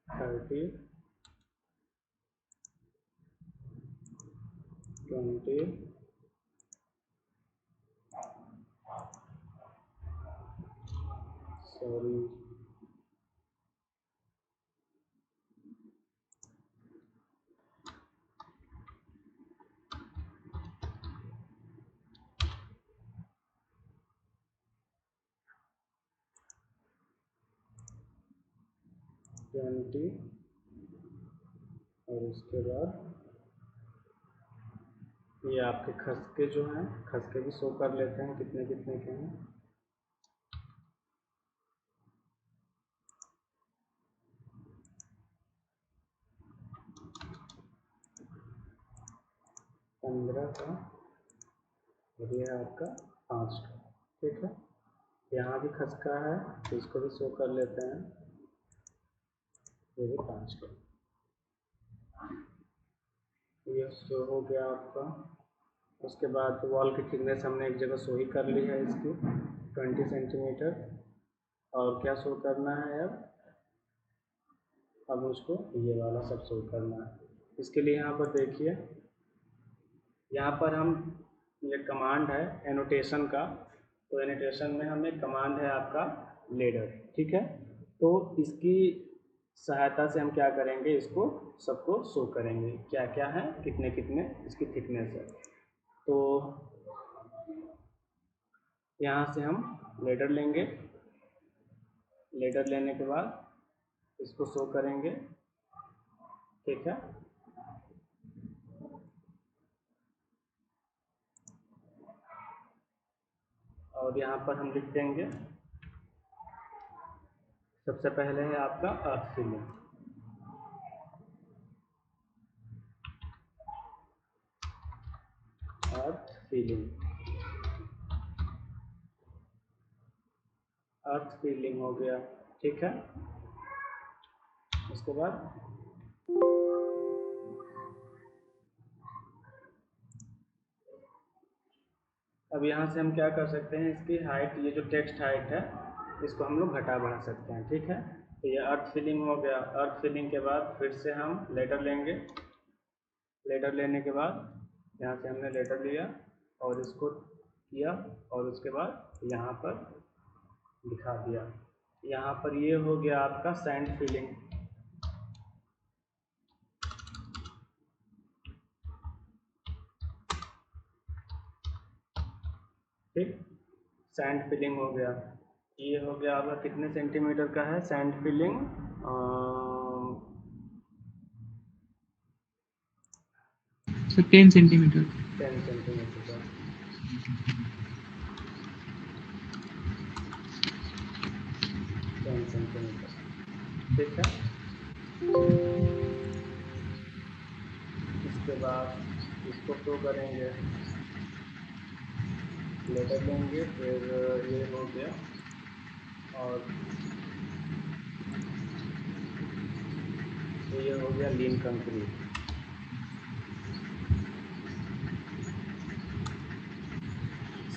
थर्टी, 20, सॉरी 20, और उसके बाद ये आपके खसके जो हैं, खसके भी शो कर लेते हैं कितने कितने के हैं। पंद्रह का, और ये है आपका 5 का, ठीक है। यहाँ भी खसका है तो इसको भी शो कर लेते हैं, ये भी 5 का। ये शो हो गया आपका। उसके बाद वॉल की थिकनेस हमने एक जगह शो ही कर ली है इसकी 20 सेंटीमीटर। और क्या शो करना है अब उसको ये वाला सब शो करना है। इसके लिए यहाँ पर देखिए, यहाँ पर हम ये कमांड है एनोटेशन का, तो एनोटेशन में हमें कमांड है आपका लेडर, ठीक है। तो इसकी सहायता से हम क्या करेंगे, इसको सबको शो करेंगे क्या क्या है, कितने कितने इसकी थिकनेस है। तो यहाँ से हम लेडर लेंगे, लेडर लेने के बाद इसको शो करेंगे, ठीक है। और यहाँ पर हम लिख देंगे, सबसे पहले है आपका अर्थ फीलिंग। अर्थ फीलिंग, अर्थ फीलिंग हो गया, ठीक है। उसके बाद अब यहाँ से हम क्या कर सकते हैं, इसकी हाइट, ये जो टेक्स्ट हाइट है इसको हम लोग घटा बढ़ा सकते हैं, ठीक है। तो ये अर्थ फीलिंग हो गया। अर्थ फीलिंग के बाद फिर से हम लेटर लेंगे, लेटर लेने के बाद यहाँ से हमने लेटर लिया और इसको किया, और उसके बाद यहाँ पर दिखा दिया। यहाँ पर ये हो गया आपका सैंड फीलिंग, ठीक। सैंड फिलिंग हो गया। ये हो गया आपका कितने सेंटीमीटर का है सैंड फिलिंग, 10 सेंटीमीटर। 10 सेंटीमीटर का। सेंटीमीटर। ठीक है, इसके बाद इसको शो करेंगे, लेटर लेंगे, फिर ये हो गया। और ये हो गया लीन कंक्रीट।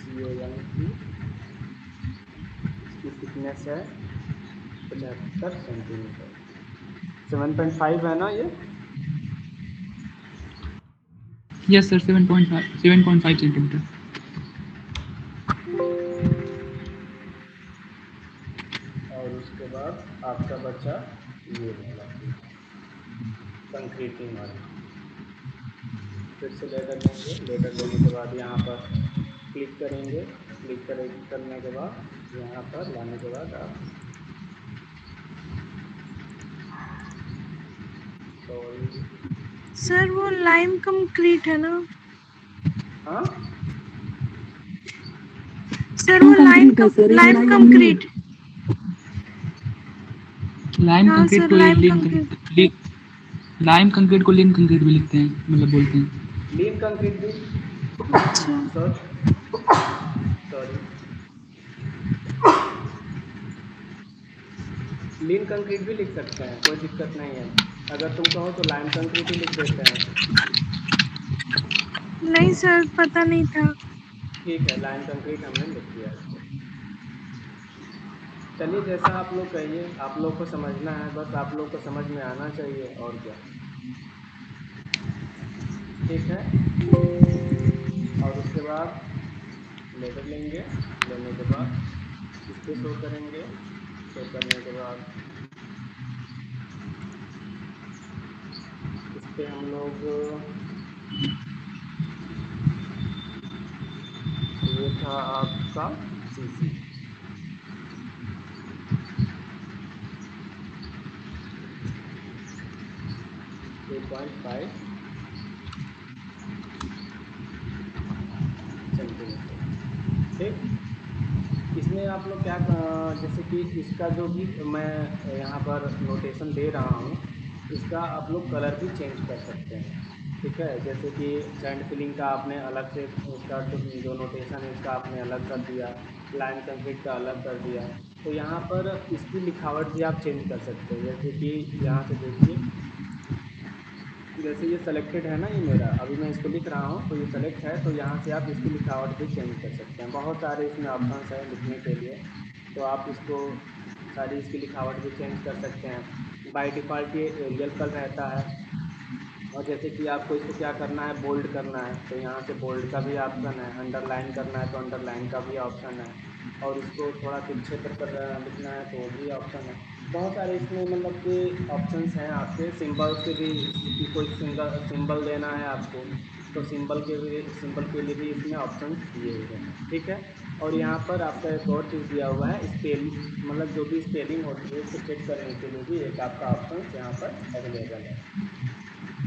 CAN की इसकी थिकनेस है 75 सेंटीमीटर। 7.5 है ना ये? Yes sir, 7.5 centimetre. और उसके बाद आपका बचा ये वाला कंक्रीटिंग वाला। फिर से लेटर लेंगे, लेटर लेने के बाद यहाँ पर क्लिक करेंगे, करने के बाद यहाँ पर लाने के बाद आप सॉरी सर वो लाइम कंक्रीट है ना? हाँ सर वो लाइम कंक्रीट है सर, ये लाइम लाइन नहीं है। कंक्रीट। लाइम हाँ कंक्रीट सर, को लाइम लीन कंक्रीट। लाइम कंक्रीट को लीन कंक्रीट भी लिखते हैं, मतलब बोलते हैं। लीन कंक्रीट भी अच्छा, सॉरी लीन कंक्रीट भी लिख सकते हैं, कोई दिक्कत नहीं है। अगर तुम कहो तो लाइम कंक्रीट ही लिख देते हैं। नहीं सर, पता नहीं था। ठीक है, लाइम कंक्रीट हमने लिख दिया इसको। चलिए, जैसा आप लोग कहिए, आप लोग को समझना है, बस आप लोग को समझ में आना चाहिए, और क्या। ठीक है, और उसके बाद लेटर लेंगे, लेने के बाद इस पे शो करेंगे, शो करने के बाद इस पे हम लोग, ये था आपका CC 2.5 सेंटीमीटर। ठीक, इसमें आप लोग क्या जैसे कि इसका जो भी मैं यहाँ पर नोटेशन दे रहा हूँ, इसका आप लोग कलर भी चेंज कर सकते हैं। ठीक है, जैसे कि सैंड फिलिंग का आपने अलग से, इसका जो नोटेशन है इसका आपने अलग कर दिया, लाइन कंक्रीट का अलग कर दिया। तो यहाँ पर इसकी लिखावट भी आप चेंज कर सकते हैं। जैसे कि यहाँ से देखिए, जैसे ये सेलेक्टेड है ना, ये मेरा अभी मैं इसको लिख रहा हूँ तो ये सेलेक्ट है, तो यहाँ से आप इसकी लिखावट भी चेंज कर सकते हैं। बहुत सारे इसमें ऑप्शंस हैं लिखने के लिए, तो आप इसको सारी इसकी लिखावट भी चेंज कर सकते हैं। बाय डिफ़ॉल्ट ये एरियल कलर रहता है, और जैसे कि आपको इसको क्या करना है, बोल्ड करना है, तो यहाँ से बोल्ड का भी ऑप्शन है। अंडरलाइन करना है तो अंडरलाइन का भी ऑप्शन है, और इसको थोड़ा तिरछे पर लिखना है तो वो भी ऑप्शन है। बहुत सारे इसमें मतलब कि ऑप्शंस हैं आपके। सिंबल्स के भी, कि कोई सिंगल सिंबल देना है आपको, तो सिंबल के लिए भी इसमें ऑप्शंस दिए हुए हैं। ठीक है, और यहाँ पर आपका एक और चीज़ दिया हुआ है, स्पेल, मतलब जो भी स्पेलिंग होती है उसको चेक करने के लिए भी एक आपका ऑप्शन यहाँ पर अवेलेबल है,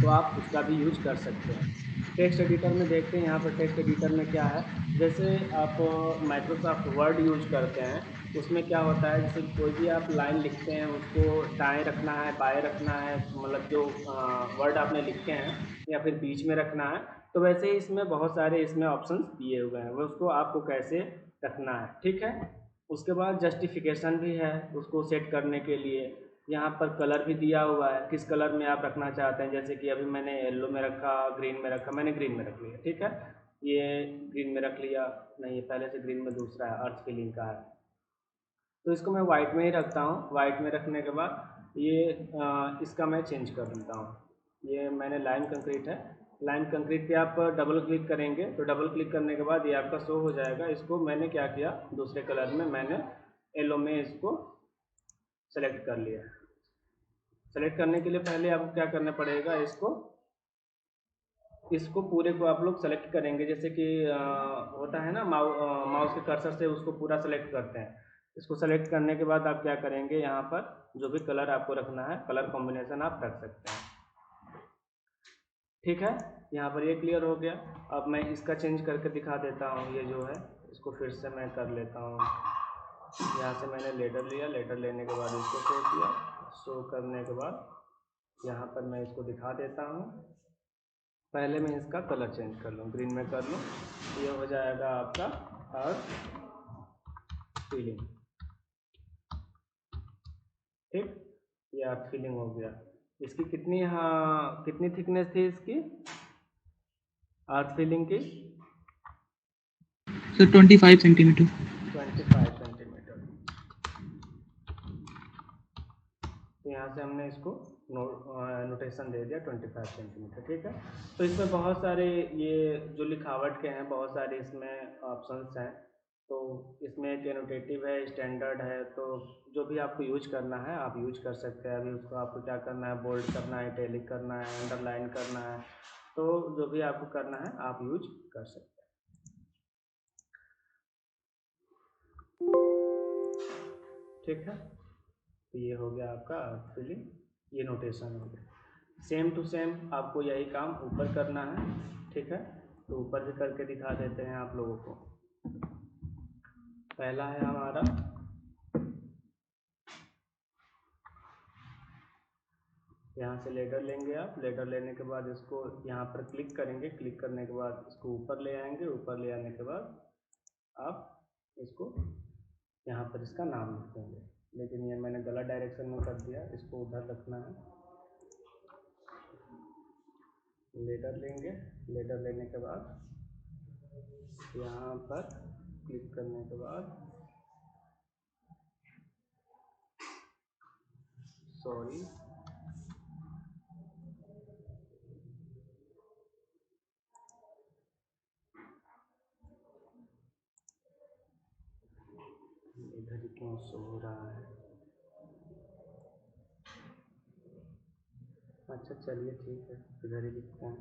तो आप उसका भी यूज कर सकते हैं। टेक्स्ट एडिटर में देखते हैं, यहाँ पर टेक्स्ट एडिटर में क्या है। जैसे आप माइक्रोसॉफ्ट वर्ड यूज करते हैं, उसमें क्या होता है, जैसे कोई भी आप लाइन लिखते हैं उसको दाएं रखना है, बाएं रखना है, मतलब जो वर्ड आपने लिखे हैं, या फिर बीच में रखना है। तो वैसे ही इसमें बहुत सारे इसमें ऑप्शंस दिए हुए हैं, वो उसको आपको कैसे रखना है। ठीक है, उसके बाद जस्टिफिकेशन भी है उसको सेट करने के लिए। यहाँ पर कलर भी दिया हुआ है, किस कलर में आप रखना चाहते हैं। जैसे कि अभी मैंने येलो में रखा, ग्रीन में रखा, मैंने ग्रीन में रख लिया। ठीक है, ये ग्रीन में रख लिया, नहीं पहले से ग्रीन में दूसरा है, अर्थ फिलिंग का है, तो इसको मैं वाइट में ही रखता हूँ। वाइट में रखने के बाद ये इसका मैं चेंज कर देता हूँ। ये मैंने लाइम कंक्रीट है, लाइम कंक्रीट पे आप डबल क्लिक करेंगे, तो डबल क्लिक करने के बाद ये आपका शो हो जाएगा। इसको मैंने क्या किया, दूसरे कलर में मैंने येलो में इसको सेलेक्ट कर लिया। सेलेक्ट करने के लिए पहले आपको क्या करना पड़ेगा, इसको पूरे को आप लोग सेलेक्ट करेंगे। जैसे कि होता है ना, माउस के कर्सर से उसको पूरा सेलेक्ट करते हैं। इसको सेलेक्ट करने के बाद आप क्या करेंगे, यहाँ पर जो भी कलर आपको रखना है, कलर कॉम्बिनेशन आप रख सकते हैं। ठीक है, यहाँ पर ये क्लियर हो गया। अब मैं इसका चेंज करके दिखा देता हूँ। ये जो है इसको फिर से मैं कर लेता हूँ, यहाँ से मैंने लेटर लिया, लेटर लेने के बाद इसको शो किया, शो करने के बाद यहाँ पर मैं इसको दिखा देता हूँ। पहले मैं इसका कलर चेंज कर लूँ, ग्रीन में कर लूँ, ये हो जाएगा आपका अर्थ फीलिंग। ठीक, ये अर्थ फीलिंग हो गया। इसकी कितनी थिकनेस थी इसकी अर्थ फीलिंग की? Sir 25 centimetre. 25 सेंटीमीटर। तो यहाँ से हमने इसको नोटेशन दे दिया 25 सेंटीमीटर। ठीक है, तो इसमें बहुत सारे ये जो लिखावट के हैं बहुत सारे इसमें ऑप्शंस हैं। तो इसमें एक एनोटेटिव है, स्टैंडर्ड है, तो जो भी आपको यूज करना है आप यूज कर सकते हैं। अभी उसको आपको क्या करना है, बोल्ड करना है, इटैलिक करना है, अंडरलाइन करना है, तो जो भी आपको करना है आप यूज कर सकते हैं। ठीक है, तो ये हो गया आपका अर्थ फीलिंग, ये नोटेशन हो गया। सेम टू सेम आपको यही काम ऊपर करना है। ठीक है, तो ऊपर भी करके दिखा देते हैं आप लोगों को। पहला है हमारा यहाँ से लेटर लेंगे आप, लेटर लेने के बाद इसको यहाँ पर क्लिक करेंगे, क्लिक करने के बाद इसको ऊपर ले आएंगे, ऊपर ले आने के बाद आप इसको यहाँ पर इसका नाम लिख देंगे, लेकिन ये मैंने गलत डायरेक्शन में कर दिया, इसको उधर रखना है। लेटर लेंगे, लेटर लेने के बाद यहाँ पर क्लिक करने के बाद सॉरी इधर ही क्यों शो हो रहा है? अच्छा चलिए ठीक है, इधर ही लिखते हैं।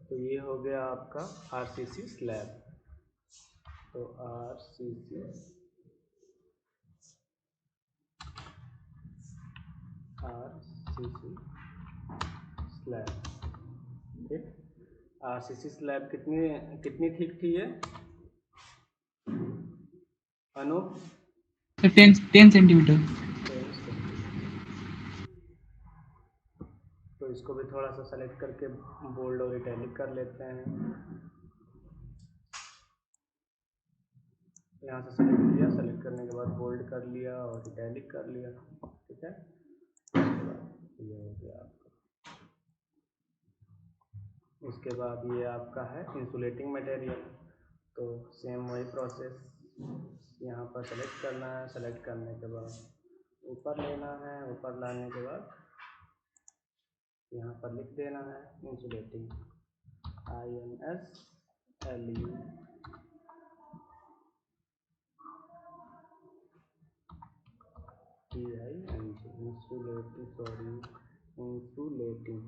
तो ये हो गया आपका आरसीसी स्लैब। तो आरसीसी स्लैब। ठीक, आरसीसी स्लैब कितनी कितनी थिक थी ये अनूप? 10 सेंटीमीटर। तो इसको भी थोड़ा सा सेलेक्ट करके बोल्ड और इटैलिक कर लेते हैं। यहाँ से सेलेक्ट किया, सेलेक्ट करने के बाद बोल्ड कर लिया और इटैलिक कर लिया। ठीक है, ये हो गया आपका। उसके बाद ये आपका है इंसुलेटिंग मटेरियल। तो सेम वही प्रोसेस, यहाँ पर सेलेक्ट करना है, सेलेक्ट करने के बाद ऊपर लेना है, ऊपर लाने के बाद यहाँ पर लिख देना है insulating, INSLU। Insulating, sorry insulating.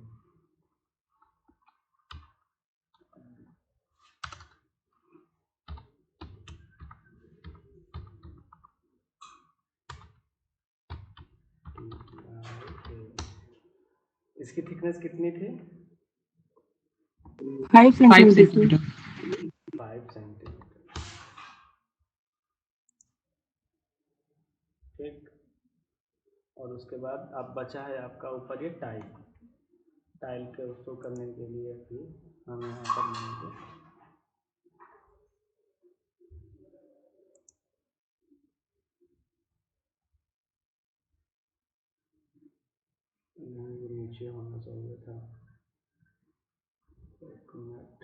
इसकी थिकनेस कितनी थी? 5 5 सेंटीमीटर। सेंटीमीटर। 5 सेंटीमीटर। ठीक, और उसके बाद अब बचा है आपका ऊपर ये टाइल। टाइल के उसको करने के लिए भी हम यहाँ पर लेंगे ये नीचे होना चाहिए था। एक मिनट,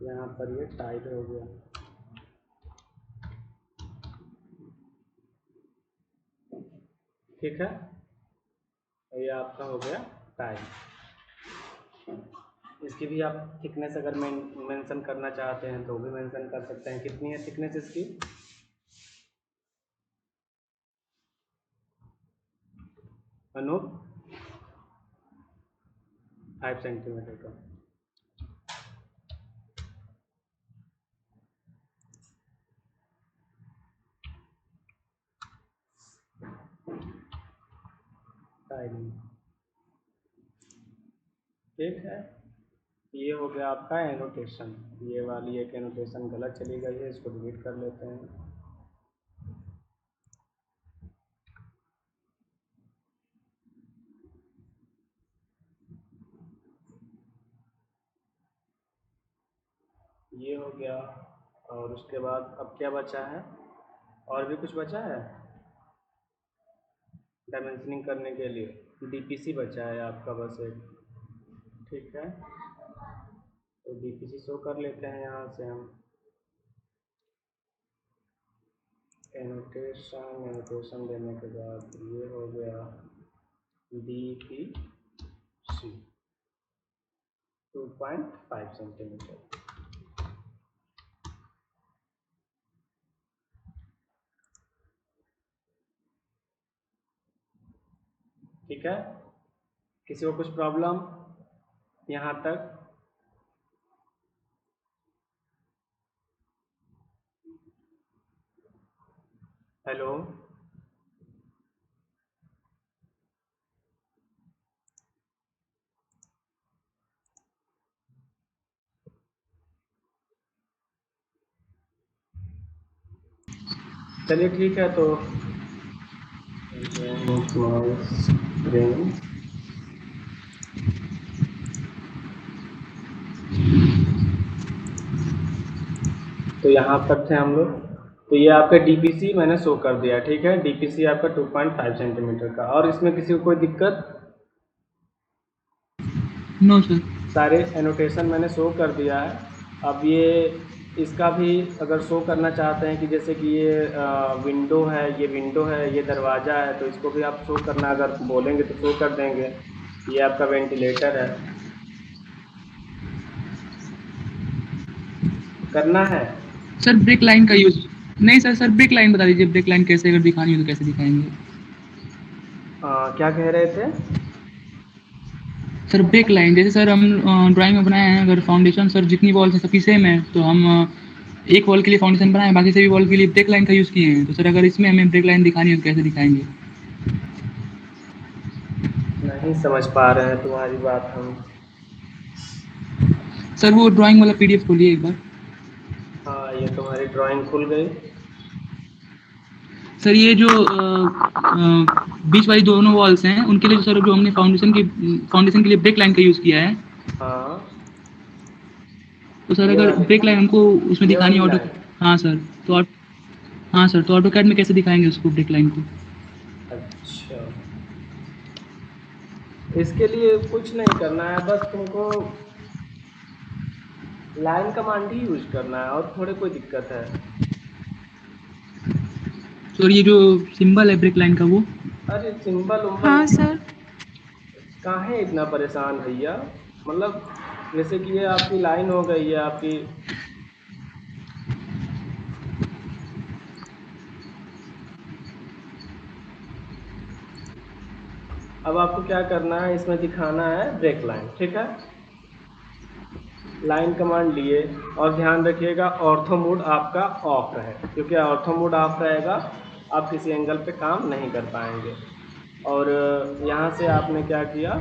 यहाँ पर ये टाइट हो गया। ठीक है, ये आपका हो गया टाइट। इसकी भी आप थिकनेस अगर मेंशन करना चाहते हैं तो भी मेंशन कर सकते हैं। कितनी है थिकनेस इसकी? अनूप 5 सेंटीमीटर का। ठीक है, ये हो गया आपका एनोटेशन। ये वाली एक एनोटेशन गलत चली गई है, इसको डिलीट कर लेते हैं। ये हो गया। और उसके बाद अब क्या बचा है? और भी कुछ बचा है डायमेंशनिंग करने के लिए? डीपीसी बचा है आपका बस एक। ठीक है, तो डीपीसी शो कर लेते हैं यहाँ से हम। एनोटेशन देने के बाद ये हो गया डीपीसी 2.5 सेंटीमीटर। ठीक है, किसी को कुछ प्रॉब्लम यहाँ तक? हेलो, चलिए ठीक है। तो यहाँ तक थे हम लोग। तो ये आपका डीपीसी मैंने शो कर दिया। ठीक है, डीपीसी आपका 2.5 सेंटीमीटर का। और इसमें किसी को कोई दिक्कत? No sir. सारे एनोटेशन मैंने शो कर दिया है। अब ये इसका भी अगर शो करना चाहते हैं कि जैसे कि ये विंडो है, ये विंडो है, ये दरवाज़ा है, तो इसको भी आप शो करना अगर बोलेंगे तो शो कर देंगे। ये आपका वेंटिलेटर है, करना है। सर ब्रेक लाइन का यूज नहीं सर। सर ब्रेक लाइन बता दीजिए, ब्रेक लाइन कैसे अगर दिखानी हो तो कैसे दिखाएंगे? क्या कह रहे थे? सर ब्रेक लाइन जैसे सर हम ड्राइंग में बनाए हैं, अगर फाउंडेशन सर जितनी वॉल्स हैं सबकी सेम है, तो हम एक वॉल के लिए फाउंडेशन बनाए, बाकी सभी वॉल के लिए ब्रेक लाइन का यूज़ किए हैं। तो सर अगर इसमें हमें ब्रेक लाइन दिखानी हो तो कैसे दिखाएंगे? नहीं समझ पा रहे हैं तुम्हारी बात हम। सर वो ड्राइंग वाला पीडीएफ खोलिए एक बार। हाँ, ये तुम्हारी ड्राइंग खुल गई। सर ये जो बीच वाली दोनों वॉल्स हैं उनके लिए सर जो हमने फाउंडेशन के लिए ब्रेक लाइन का यूज़ किया है, हाँ, तो सर ये अगर वाली ब्रेक लाइन हमको उसमें ये दिखानी वाली है ऑटो। लाइन। हाँ सर, तो हाँ सर, तो ऑटोकैड में कैसे दिखाएंगे उसको ब्रेक लाइन को? अच्छा, इसके लिए कुछ नहीं करना है, बस तुमको लाइन कमांड ही यूज करना है और थोड़े कोई दिक्कत है? सर ये जो सिंबल है ब्रेक लाइन का वो। अरे सिंबल उम्बल हाँ सर। काहे इतना परेशान भैया? मतलब जैसे कि ये आपकी लाइन हो गई है आपकी। अब आपको क्या करना है, इसमें दिखाना है ब्रेक लाइन। ठीक है, लाइन कमांड लिए और ध्यान रखिएगा ऑर्थो मोड आपका ऑफ है, क्योंकि ऑर्थो मोड ऑफ रहेगा आप किसी एंगल पे काम नहीं कर पाएंगे। और यहाँ से आपने क्या किया,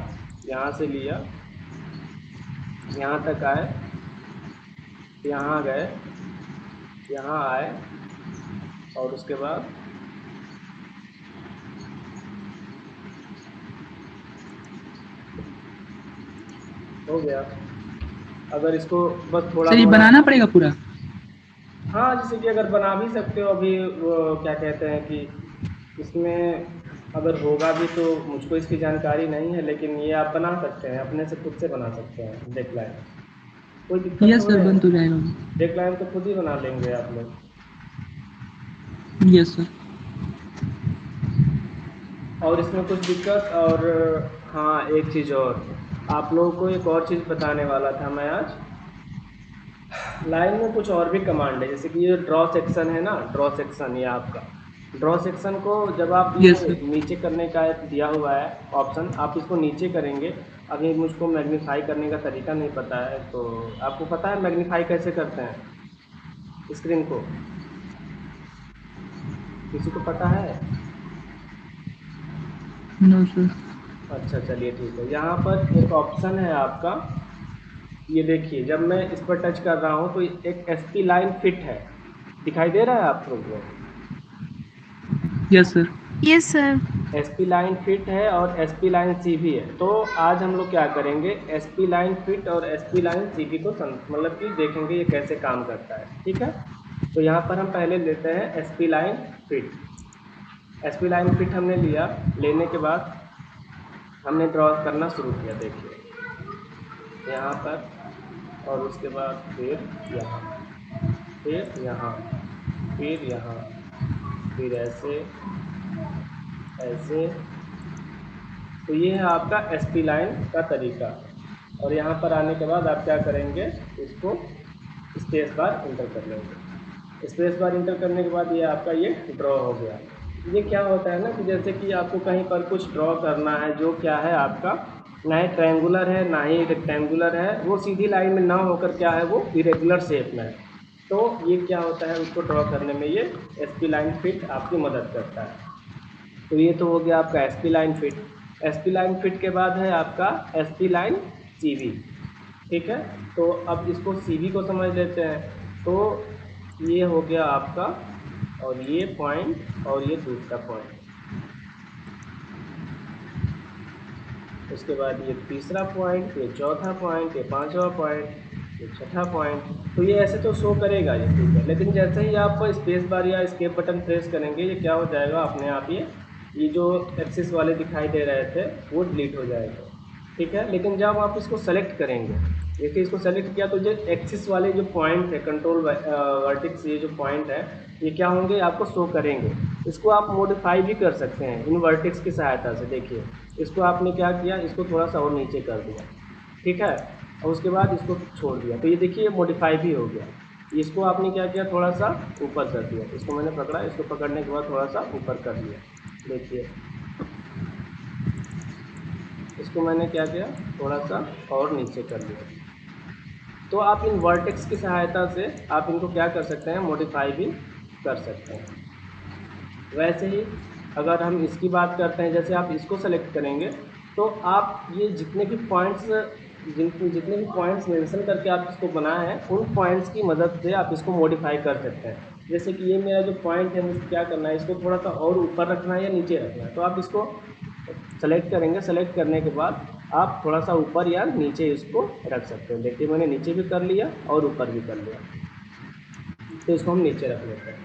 यहाँ से लिया, यहाँ तक आए, यहाँ गए, यहाँ आए, और उसके बाद हो गया। अगर इसको बस थोड़ा सर ये मोड़ा, बनाना पड़ेगा पूरा? हाँ जैसे कि अगर बना भी सकते हो अभी, वो क्या कहते हैं कि इसमें अगर होगा भी तो मुझको इसकी जानकारी नहीं है, लेकिन ये आप बना सकते हैं, अपने से खुद से बना सकते हैं ब्रेक लाइन। कोई दिक्कत यस तो सर, है? बन तो जाएगा। डेडलाइन तो खुद ही बना लेंगे आप लोग। Yes sir. और इसमें कुछ दिक्कत? और हाँ, एक चीज़ और, आप लोगों को एक और चीज़ बताने वाला था मैं आज। लाइन में कुछ और भी कमांड है, जैसे कि ये ड्रॉ सेक्शन है ना, ड्रॉ सेक्शन, ये आपका ड्रॉ सेक्शन को जब आप यस ये सर। नीचे करने का एक दिया हुआ है ऑप्शन, आप इसको नीचे करेंगे। अभी मुझको मैग्नीफाई करने का तरीका नहीं पता है, तो आपको पता है मैग्नीफाई कैसे करते हैं स्क्रीन को? किसी को पता है? No sir. अच्छा चलिए ठीक है। यहाँ पर एक ऑप्शन है आपका, ये देखिए, जब मैं इस पर टच कर रहा हूँ तो एक एसपी लाइन फिट है, दिखाई दे रहा है आप लोग को? Yes sir. Yes sir. SP line fit है और एसपी लाइन सीवी है। तो आज हम लोग क्या करेंगे, एसपी लाइन फिट और एसपी लाइन सीवी को मतलब कि देखेंगे ये कैसे काम करता है, ठीक है। तो यहाँ पर हम पहले लेते हैं SP line fit. SP line fit हमने लिया, लेने के बाद हमने ड्रॉ करना शुरू किया, देखिए यहाँ पर, और उसके बाद फिर यहाँ, फिर यहाँ, फिर यहाँ, फिर ऐसे ऐसे। तो ये है आपका एसपी लाइन का तरीका। और यहाँ पर आने के बाद आप क्या करेंगे, इसको स्पेस बार इंटर कर लेंगे। स्पेस बार इंटर करने के बाद ये आपका ये ड्रॉ हो गया। ये क्या होता है ना कि जैसे कि आपको कहीं पर कुछ ड्रॉ करना है, जो क्या है आपका ना ही ट्रायंगुलर है ना ही रेक्टेंगुलर है, वो सीधी लाइन में ना होकर क्या है, वो इरेगुलर शेप में है। तो ये क्या होता है, उसको ड्रॉ करने में ये एसपी लाइन फिट आपकी मदद करता है। तो ये तो हो गया आपका SP line fit. SP line fit के बाद है आपका एसपी लाइन सीवी, ठीक है। तो अब इसको सीवी को समझ लेते हैं। तो ये हो गया आपका, और ये पॉइंट और ये दूसरा पॉइंट, उसके बाद ये तीसरा पॉइंट, ये चौथा पॉइंट, ये पांचवा पॉइंट, ये छठा पॉइंट। तो ये ऐसे तो शो करेगा ये, ठीक है। लेकिन जैसे ही आप स्पेस बार या एस्केप बटन प्रेस करेंगे, ये क्या हो जाएगा अपने आप, ये जो एक्सिस वाले दिखाई दे रहे थे वो डिलीट हो जाएगा, ठीक है। लेकिन जब आप इसको सेलेक्ट करेंगे, देखिए इसको सेलेक्ट किया तो जो एक्सिस वाले जो पॉइंट है, कंट्रोल वर्टिक्स, ये जो पॉइंट है, ये क्या होंगे, आपको शो करेंगे। इसको आप मॉडिफाई भी कर सकते हैं इन वर्टिक्स की सहायता से। देखिए इसको आपने क्या किया, इसको थोड़ा सा और नीचे कर दिया, ठीक है, और उसके बाद इसको छोड़ दिया, तो ये देखिए ये मॉडिफाई भी हो गया। इसको आपने क्या किया, थोड़ा सा ऊपर कर दिया, इसको मैंने पकड़ा, इसको पकड़ने के बाद थोड़ा सा ऊपर कर दिया, देखिए इसको मैंने क्या किया, थोड़ा सा और नीचे कर दिया। तो आप इन वर्टेक्स की सहायता से आप इनको क्या कर सकते हैं, मॉडिफाई भी कर सकते हैं। वैसे ही अगर हम इसकी बात करते हैं, जैसे आप इसको सेलेक्ट करेंगे तो आप ये जितने भी पॉइंट्स जितने भी पॉइंट्स मेंशन करके आप इसको बनाए हैं, उन पॉइंट्स की मदद से आप इसको मॉडिफाई कर सकते हैं। जैसे कि ये मेरा जो पॉइंट है, मुझे क्या करना है, इसको थोड़ा सा और ऊपर रखना है या नीचे रखना है, तो आप इसको सेलेक्ट करेंगे। सेलेक्ट करने के बाद आप थोड़ा सा ऊपर या नीचे इसको रख सकते हैं। देखिए मैंने नीचे भी कर लिया और ऊपर भी कर लिया, तो इसको हम नीचे रख लेते हैं।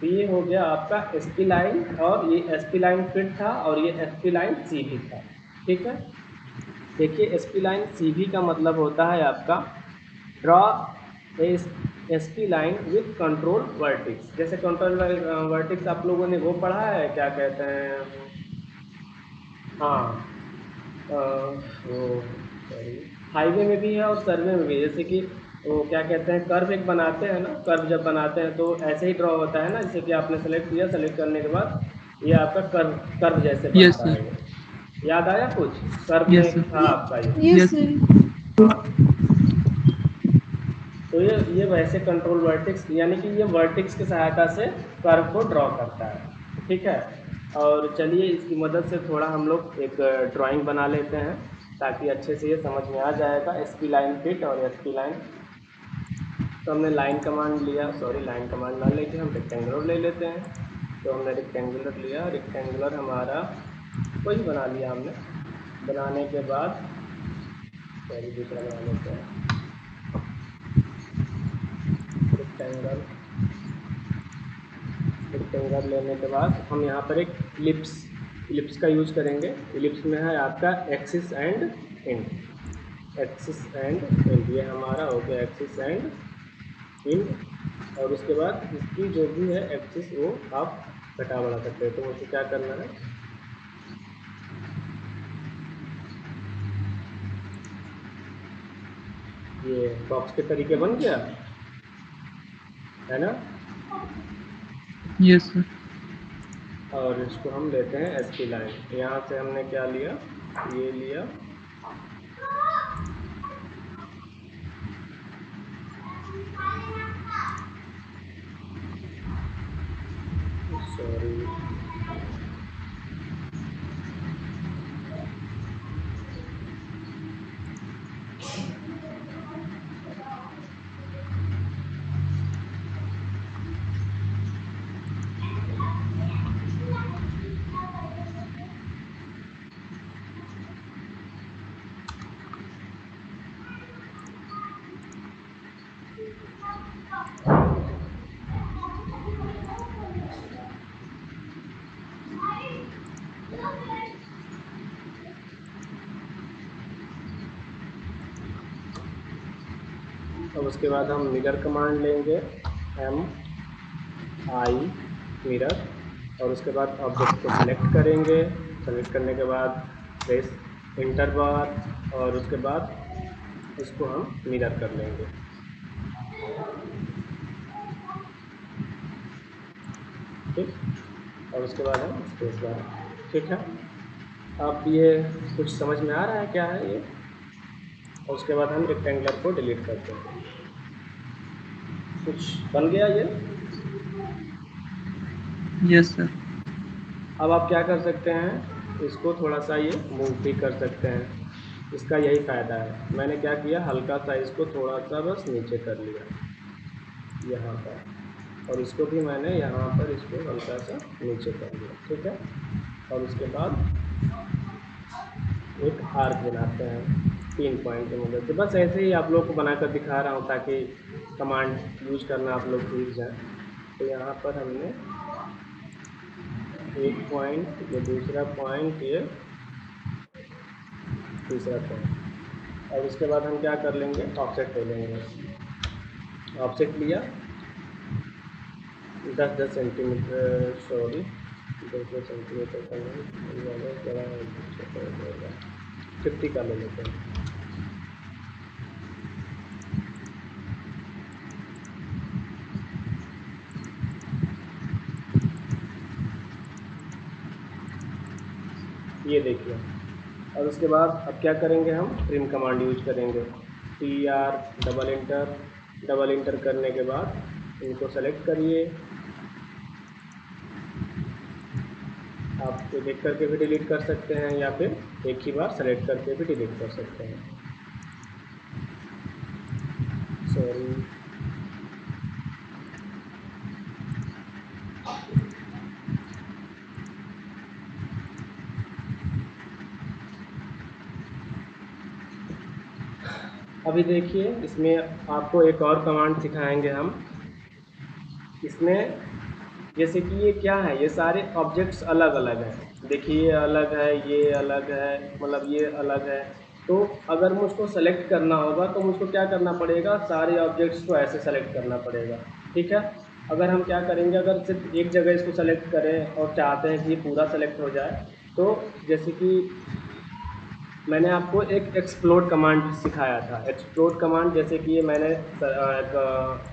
तो ये हो गया आपका एसपी लाइन, और ये एसपी लाइन फिट था और ये एसपी लाइन सीवी था, ठीक है। देखिए एसपी लाइन सीवी का मतलब होता है आपका draw SP line with control vertices. जैसे कंट्रोल वर्टिक्स आप लोगों ने वो पढ़ा है, क्या कहते हैं, हाँ वो हाईवे में भी है और सर्वे में भी। जैसे कि वो क्या कहते हैं, कर्व एक बनाते हैं ना, कर्व जब बनाते हैं तो ऐसे ही ड्रॉ होता है ना, जैसे कि आपने सेलेक्ट किया, सेलेक्ट करने के बाद ये आपका कर्व कर्व जैसे यस बनता है। सर। ये याद आया कुछ, कर्व यस में सर। था आपका ये। Yes yes. सर। तो ये वैसे कंट्रोल वर्टिक्स, यानी कि ये वर्टिक्स की सहायता से कर्व को ड्रॉ करता है, ठीक है। और चलिए इसकी मदद से थोड़ा हम लोग एक ड्राइंग बना लेते हैं, ताकि अच्छे से ये समझ में आ जाएगा एसपी लाइन फिट और एसपी लाइन। तो हमने लाइन कमांड लिया, सॉरी लाइन कमांड ना लेके हम रेक्टेंगुलर ले लेते हैं। तो हमने रेक्टेंगुलर लिया, रेक्टेंगुलर हमारा कोई बना लिया हमने। बनाने के बाद सॉरी दूसरा बना लेते हैं, रेक्टेंगल। रेक्टेंगल लेने के बाद हम यहाँ पर एक इलिप्स का यूज़ करेंगे। इलिप्स में है आपका axis and and, axis and end, ये हमारा हो गया एक्सिस एंड इंड। और उसके बाद इसकी जो भी है एक्सिस वो आप घटा बढ़ा सकते हैं। तो मुझे क्या करना है, ये बॉक्स के तरीके बन गया है ना। Yes sir. और इसको हम लेते हैं एसपी लाइन। यहाँ से हमने क्या लिया, ये लिया, सॉरी, अब उसके बाद हम मिरर कमांड लेंगे, MI मिरर, और उसके बाद ऑब्जेक्ट को सिलेक्ट करेंगे। सेलेक्ट करने के बाद प्रेस इंटर बार, और उसके बाद इसको हम मिरर कर लेंगे। ठीक, और उसके बाद हम स्पेस बार। ठीक है, अब ये कुछ समझ में आ रहा है क्या है ये। और उसके बाद हम रेक्टेंगुलर को डिलीट करते हैं। कुछ बन गया ये। Yes sir. अब आप क्या कर सकते हैं, इसको थोड़ा सा ये मूव भी कर सकते हैं। इसका यही फ़ायदा है। मैंने क्या किया, हल्का सा इसको थोड़ा सा बस नीचे कर लिया यहाँ पर, और इसको भी मैंने यहाँ पर इसको हल्का सा नीचे कर लिया। ठीक है, और उसके बाद एक आर्क बनाते हैं 3 पॉइंट की मदद से। बस ऐसे ही आप लोग को बनाकर दिखा रहा हूँ ताकि कमांड यूज करना आप लोग भूल जाएँ। तो यहाँ पर हमने एक पॉइंट, ये दूसरा पॉइंट, ये तीसरा पॉइंट। और उसके बाद हम क्या कर लेंगे, ऑफसेट ले लेंगे। ऑफसेट लिया 10-10 सेंटीमीटर, सॉरी 10-10 सेंटीमीटर का नहीं, ज़्यादा 50 का ले लेते हैं। ये देखिए। और उसके बाद अब क्या करेंगे, हम ट्रिम कमांड यूज करेंगे। TR डबल इंटर करने के बाद इनको सेलेक्ट करिए। आप देख करके भी डिलीट कर सकते हैं, या फिर एक ही बार सेलेक्ट करके भी डिलीट कर सकते हैं। सॉरी, अभी देखिए इसमें आपको एक और कमांड सिखाएंगे हम। इसमें जैसे कि ये क्या है, ये सारे ऑब्जेक्ट्स अलग अलग हैं। देखिए ये अलग है, ये अलग है, मतलब ये अलग है। तो अगर मुझको सेलेक्ट करना होगा तो मुझको क्या करना पड़ेगा, सारे ऑब्जेक्ट्स को ऐसे सेलेक्ट करना पड़ेगा। ठीक है, अगर हम क्या करेंगे, अगर सिर्फ एक जगह इसको सेलेक्ट करें और चाहते हैं कि ये पूरा सेलेक्ट हो जाए, तो जैसे कि मैंने आपको एक एक्सप्लोड कमांड सिखाया था। एक्सप्लोड कमांड जैसे कि ये मैंने एक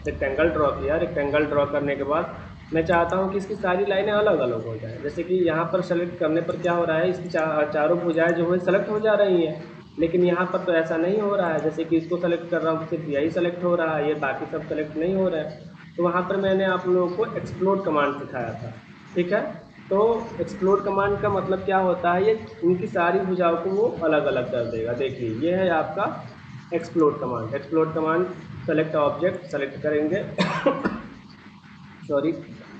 रेक्टेंगल ड्रॉ किया। रेक्टेंगल ड्रॉ करने के बाद मैं चाहता हूँ कि इसकी सारी लाइनें अलग अलग हो जाएं। जैसे कि यहाँ पर सेलेक्ट करने पर क्या हो रहा है, इसकी चारों भुजाएं जो है सेलेक्ट हो जा रही हैं, लेकिन यहाँ पर तो ऐसा नहीं हो रहा है। जैसे कि इसको सेलेक्ट कर रहा हूँ तो सिर्फ यही सेलेक्ट हो रहा है, ये बाकी सब सेलेक्ट नहीं हो रहे हैं। तो वहाँ पर मैंने आप लोगों को एक्सप्लोड कमांड सिखाया था। ठीक है, तो एक्सप्लोड कमांड का मतलब क्या होता है, ये इनकी सारी भुजाओं को वो अलग अलग कर देगा। देखिए ये है आपका explode command. Explode command, select object select करेंगे सॉरी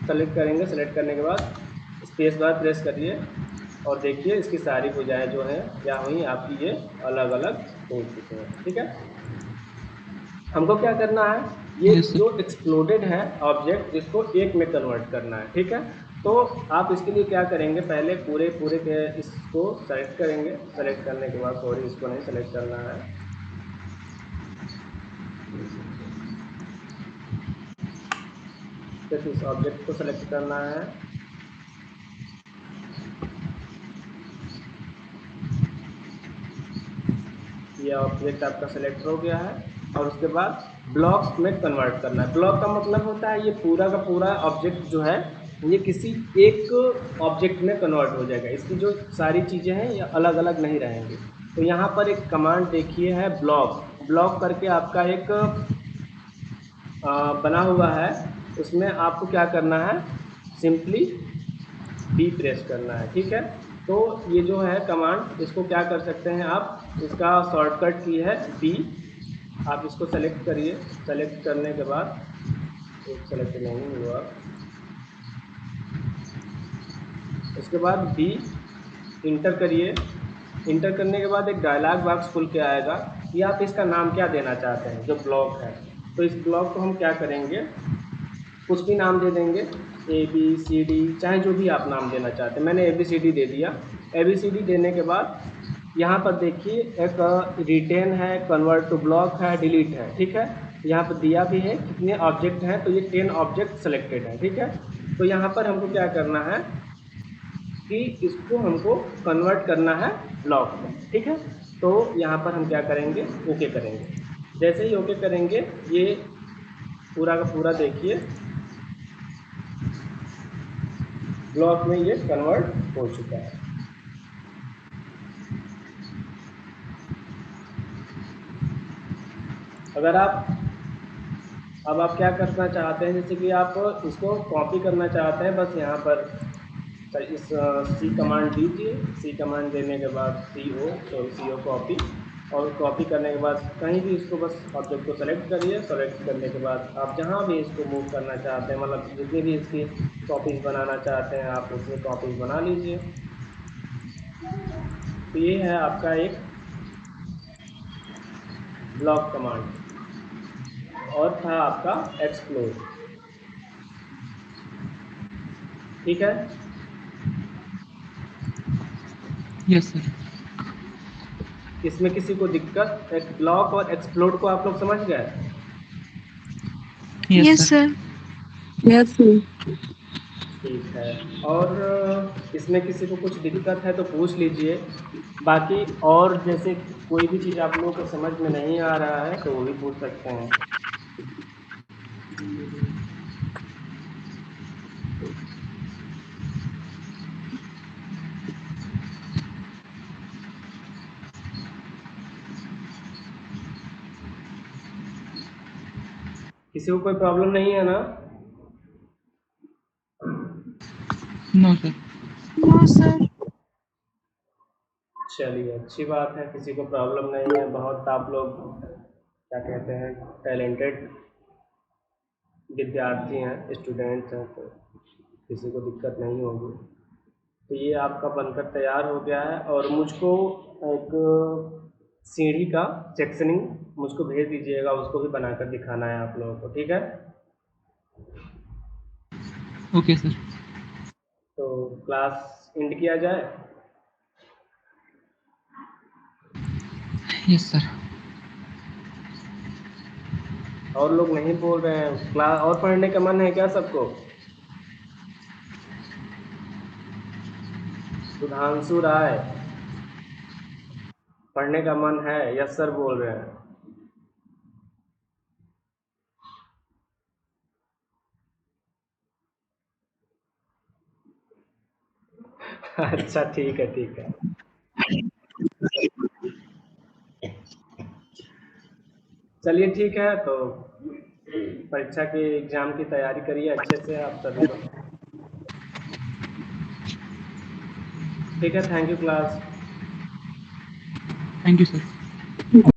सेलेक्ट करेंगे। सेलेक्ट करने के बाद स्पेस बार प्रेस करिए, और देखिए इसकी सारी भुजाएं जो हैं क्या हुई आपकी, ये अलग अलग हो चुकी हैं। ठीक है, हमको क्या करना है, ये Yes, sir. जो एक्सप्लोडेड है ऑब्जेक्ट, इसको एक में कन्वर्ट करना है। ठीक है, तो आप इसके लिए क्या करेंगे, पहले पूरे के इसको सेलेक्ट करेंगे। सेलेक्ट करने के बाद, सॉरी इसको नहीं सेलेक्ट करना है, सिर्फ इस ऑब्जेक्ट को सेलेक्ट करना है। ये ऑब्जेक्ट आपका सेलेक्ट हो गया है और उसके बाद ब्लॉक्स में कन्वर्ट करना है। ब्लॉक का मतलब होता है ये पूरा का पूरा ऑब्जेक्ट जो है ये किसी एक ऑब्जेक्ट में कन्वर्ट हो जाएगा। इसकी जो सारी चीज़ें हैं ये अलग अलग नहीं रहेंगी। तो यहाँ पर एक कमांड देखिए है ब्लॉक। ब्लॉक करके आपका एक बना हुआ है, उसमें आपको क्या करना है, सिंपली बी प्रेस करना है। ठीक है, तो ये जो है कमांड, इसको क्या कर सकते हैं आप, इसका शॉर्टकट की है बी। आप इसको सेलेक्ट करिए। सेलेक्ट करने के बाद एक सेलेक्ट नहीं हुआ, उसके बाद बी इंटर करिए। इंटर करने के बाद एक डायलॉग बॉक्स खुल के आएगा कि आप इसका नाम क्या देना चाहते हैं जो ब्लॉक है। तो इस ब्लॉक को हम क्या करेंगे, कुछ भी नाम दे देंगे, ABCD, चाहे जो भी आप नाम देना चाहते हैं। मैंने ABCD दे दिया। ABCD देने के बाद यहाँ पर देखिए एक रिटेन है, कन्वर्ट टू ब्लॉक है, डिलीट है। ठीक है, यहाँ पर दिया भी है कितने ऑब्जेक्ट हैं, तो ये 10 ऑब्जेक्ट सेलेक्टेड है। ठीक है, तो यहाँ पर हमको क्या करना है कि इसको हमको कन्वर्ट करना है ब्लॉक में। ठीक है, तो यहाँ पर हम क्या करेंगे, ओके करेंगे। जैसे ही ओके करेंगे ये पूरा का पूरा देखिए ब्लॉक में ये कन्वर्ट हो चुका है। अगर अब आप क्या करना चाहते हैं, जैसे कि आप इसको कॉपी करना चाहते हैं, बस यहाँ पर इस सी कमांड दीजिए। सी कमांड देने के बाद CO कॉपी, और कॉपी करने के बाद कहीं भी इसको बस ऑब्जेक्ट को सेलेक्ट करिए। सेलेक्ट करने के बाद आप जहाँ भी इसको मूव करना चाहते हैं, मतलब जितनी भी इसकी कॉपीज़ बनाना चाहते हैं आप उसमें कॉपीज़ बना लीजिए। तो ये है आपका एक ब्लॉक कमांड, और था आपका एक्सप्लोर। ठीक है, यस सर। इसमें किसी को दिक्कत, एक ब्लॉक और एक्सप्लोड को आप लोग समझ गए? Yes sir. Yes sir. ठीक है, और इसमें किसी को कुछ दिक्कत है तो पूछ लीजिए। बाकी और जैसे कोई भी चीज़ आप लोगों को समझ में नहीं आ रहा है तो वो भी पूछ सकते हैं। किसी को कोई प्रॉब्लम नहीं है ना? No sir. No sir. चलिए, अच्छी बात है, किसी को प्रॉब्लम नहीं है। बहुत आप लोग क्या कहते हैं, टैलेंटेड विद्यार्थी हैं, स्टूडेंट्स हैं, तो किसी को दिक्कत नहीं होगी। तो ये आपका बनकर तैयार हो गया है, और मुझको एक सीढ़ी का सेक्शनिंग मुझको भेज दीजिएगा, उसको भी बनाकर दिखाना है आप लोगों को। ठीक है, ओके सर। तो क्लास एंड किया जाए। Yes sir. और लोग नहीं बोल रहे हैं, क्लास और पढ़ने का मन है क्या सबको? सुधांशु राय, पढ़ने का मन है? यस सर बोल रहे हैं। अच्छा, ठीक है, ठीक है। चलिए ठीक है, तो परीक्षा के एग्ज़ाम की तैयारी करिए अच्छे से आप सभी लोग। ठीक है, thank you class. Thank you sir.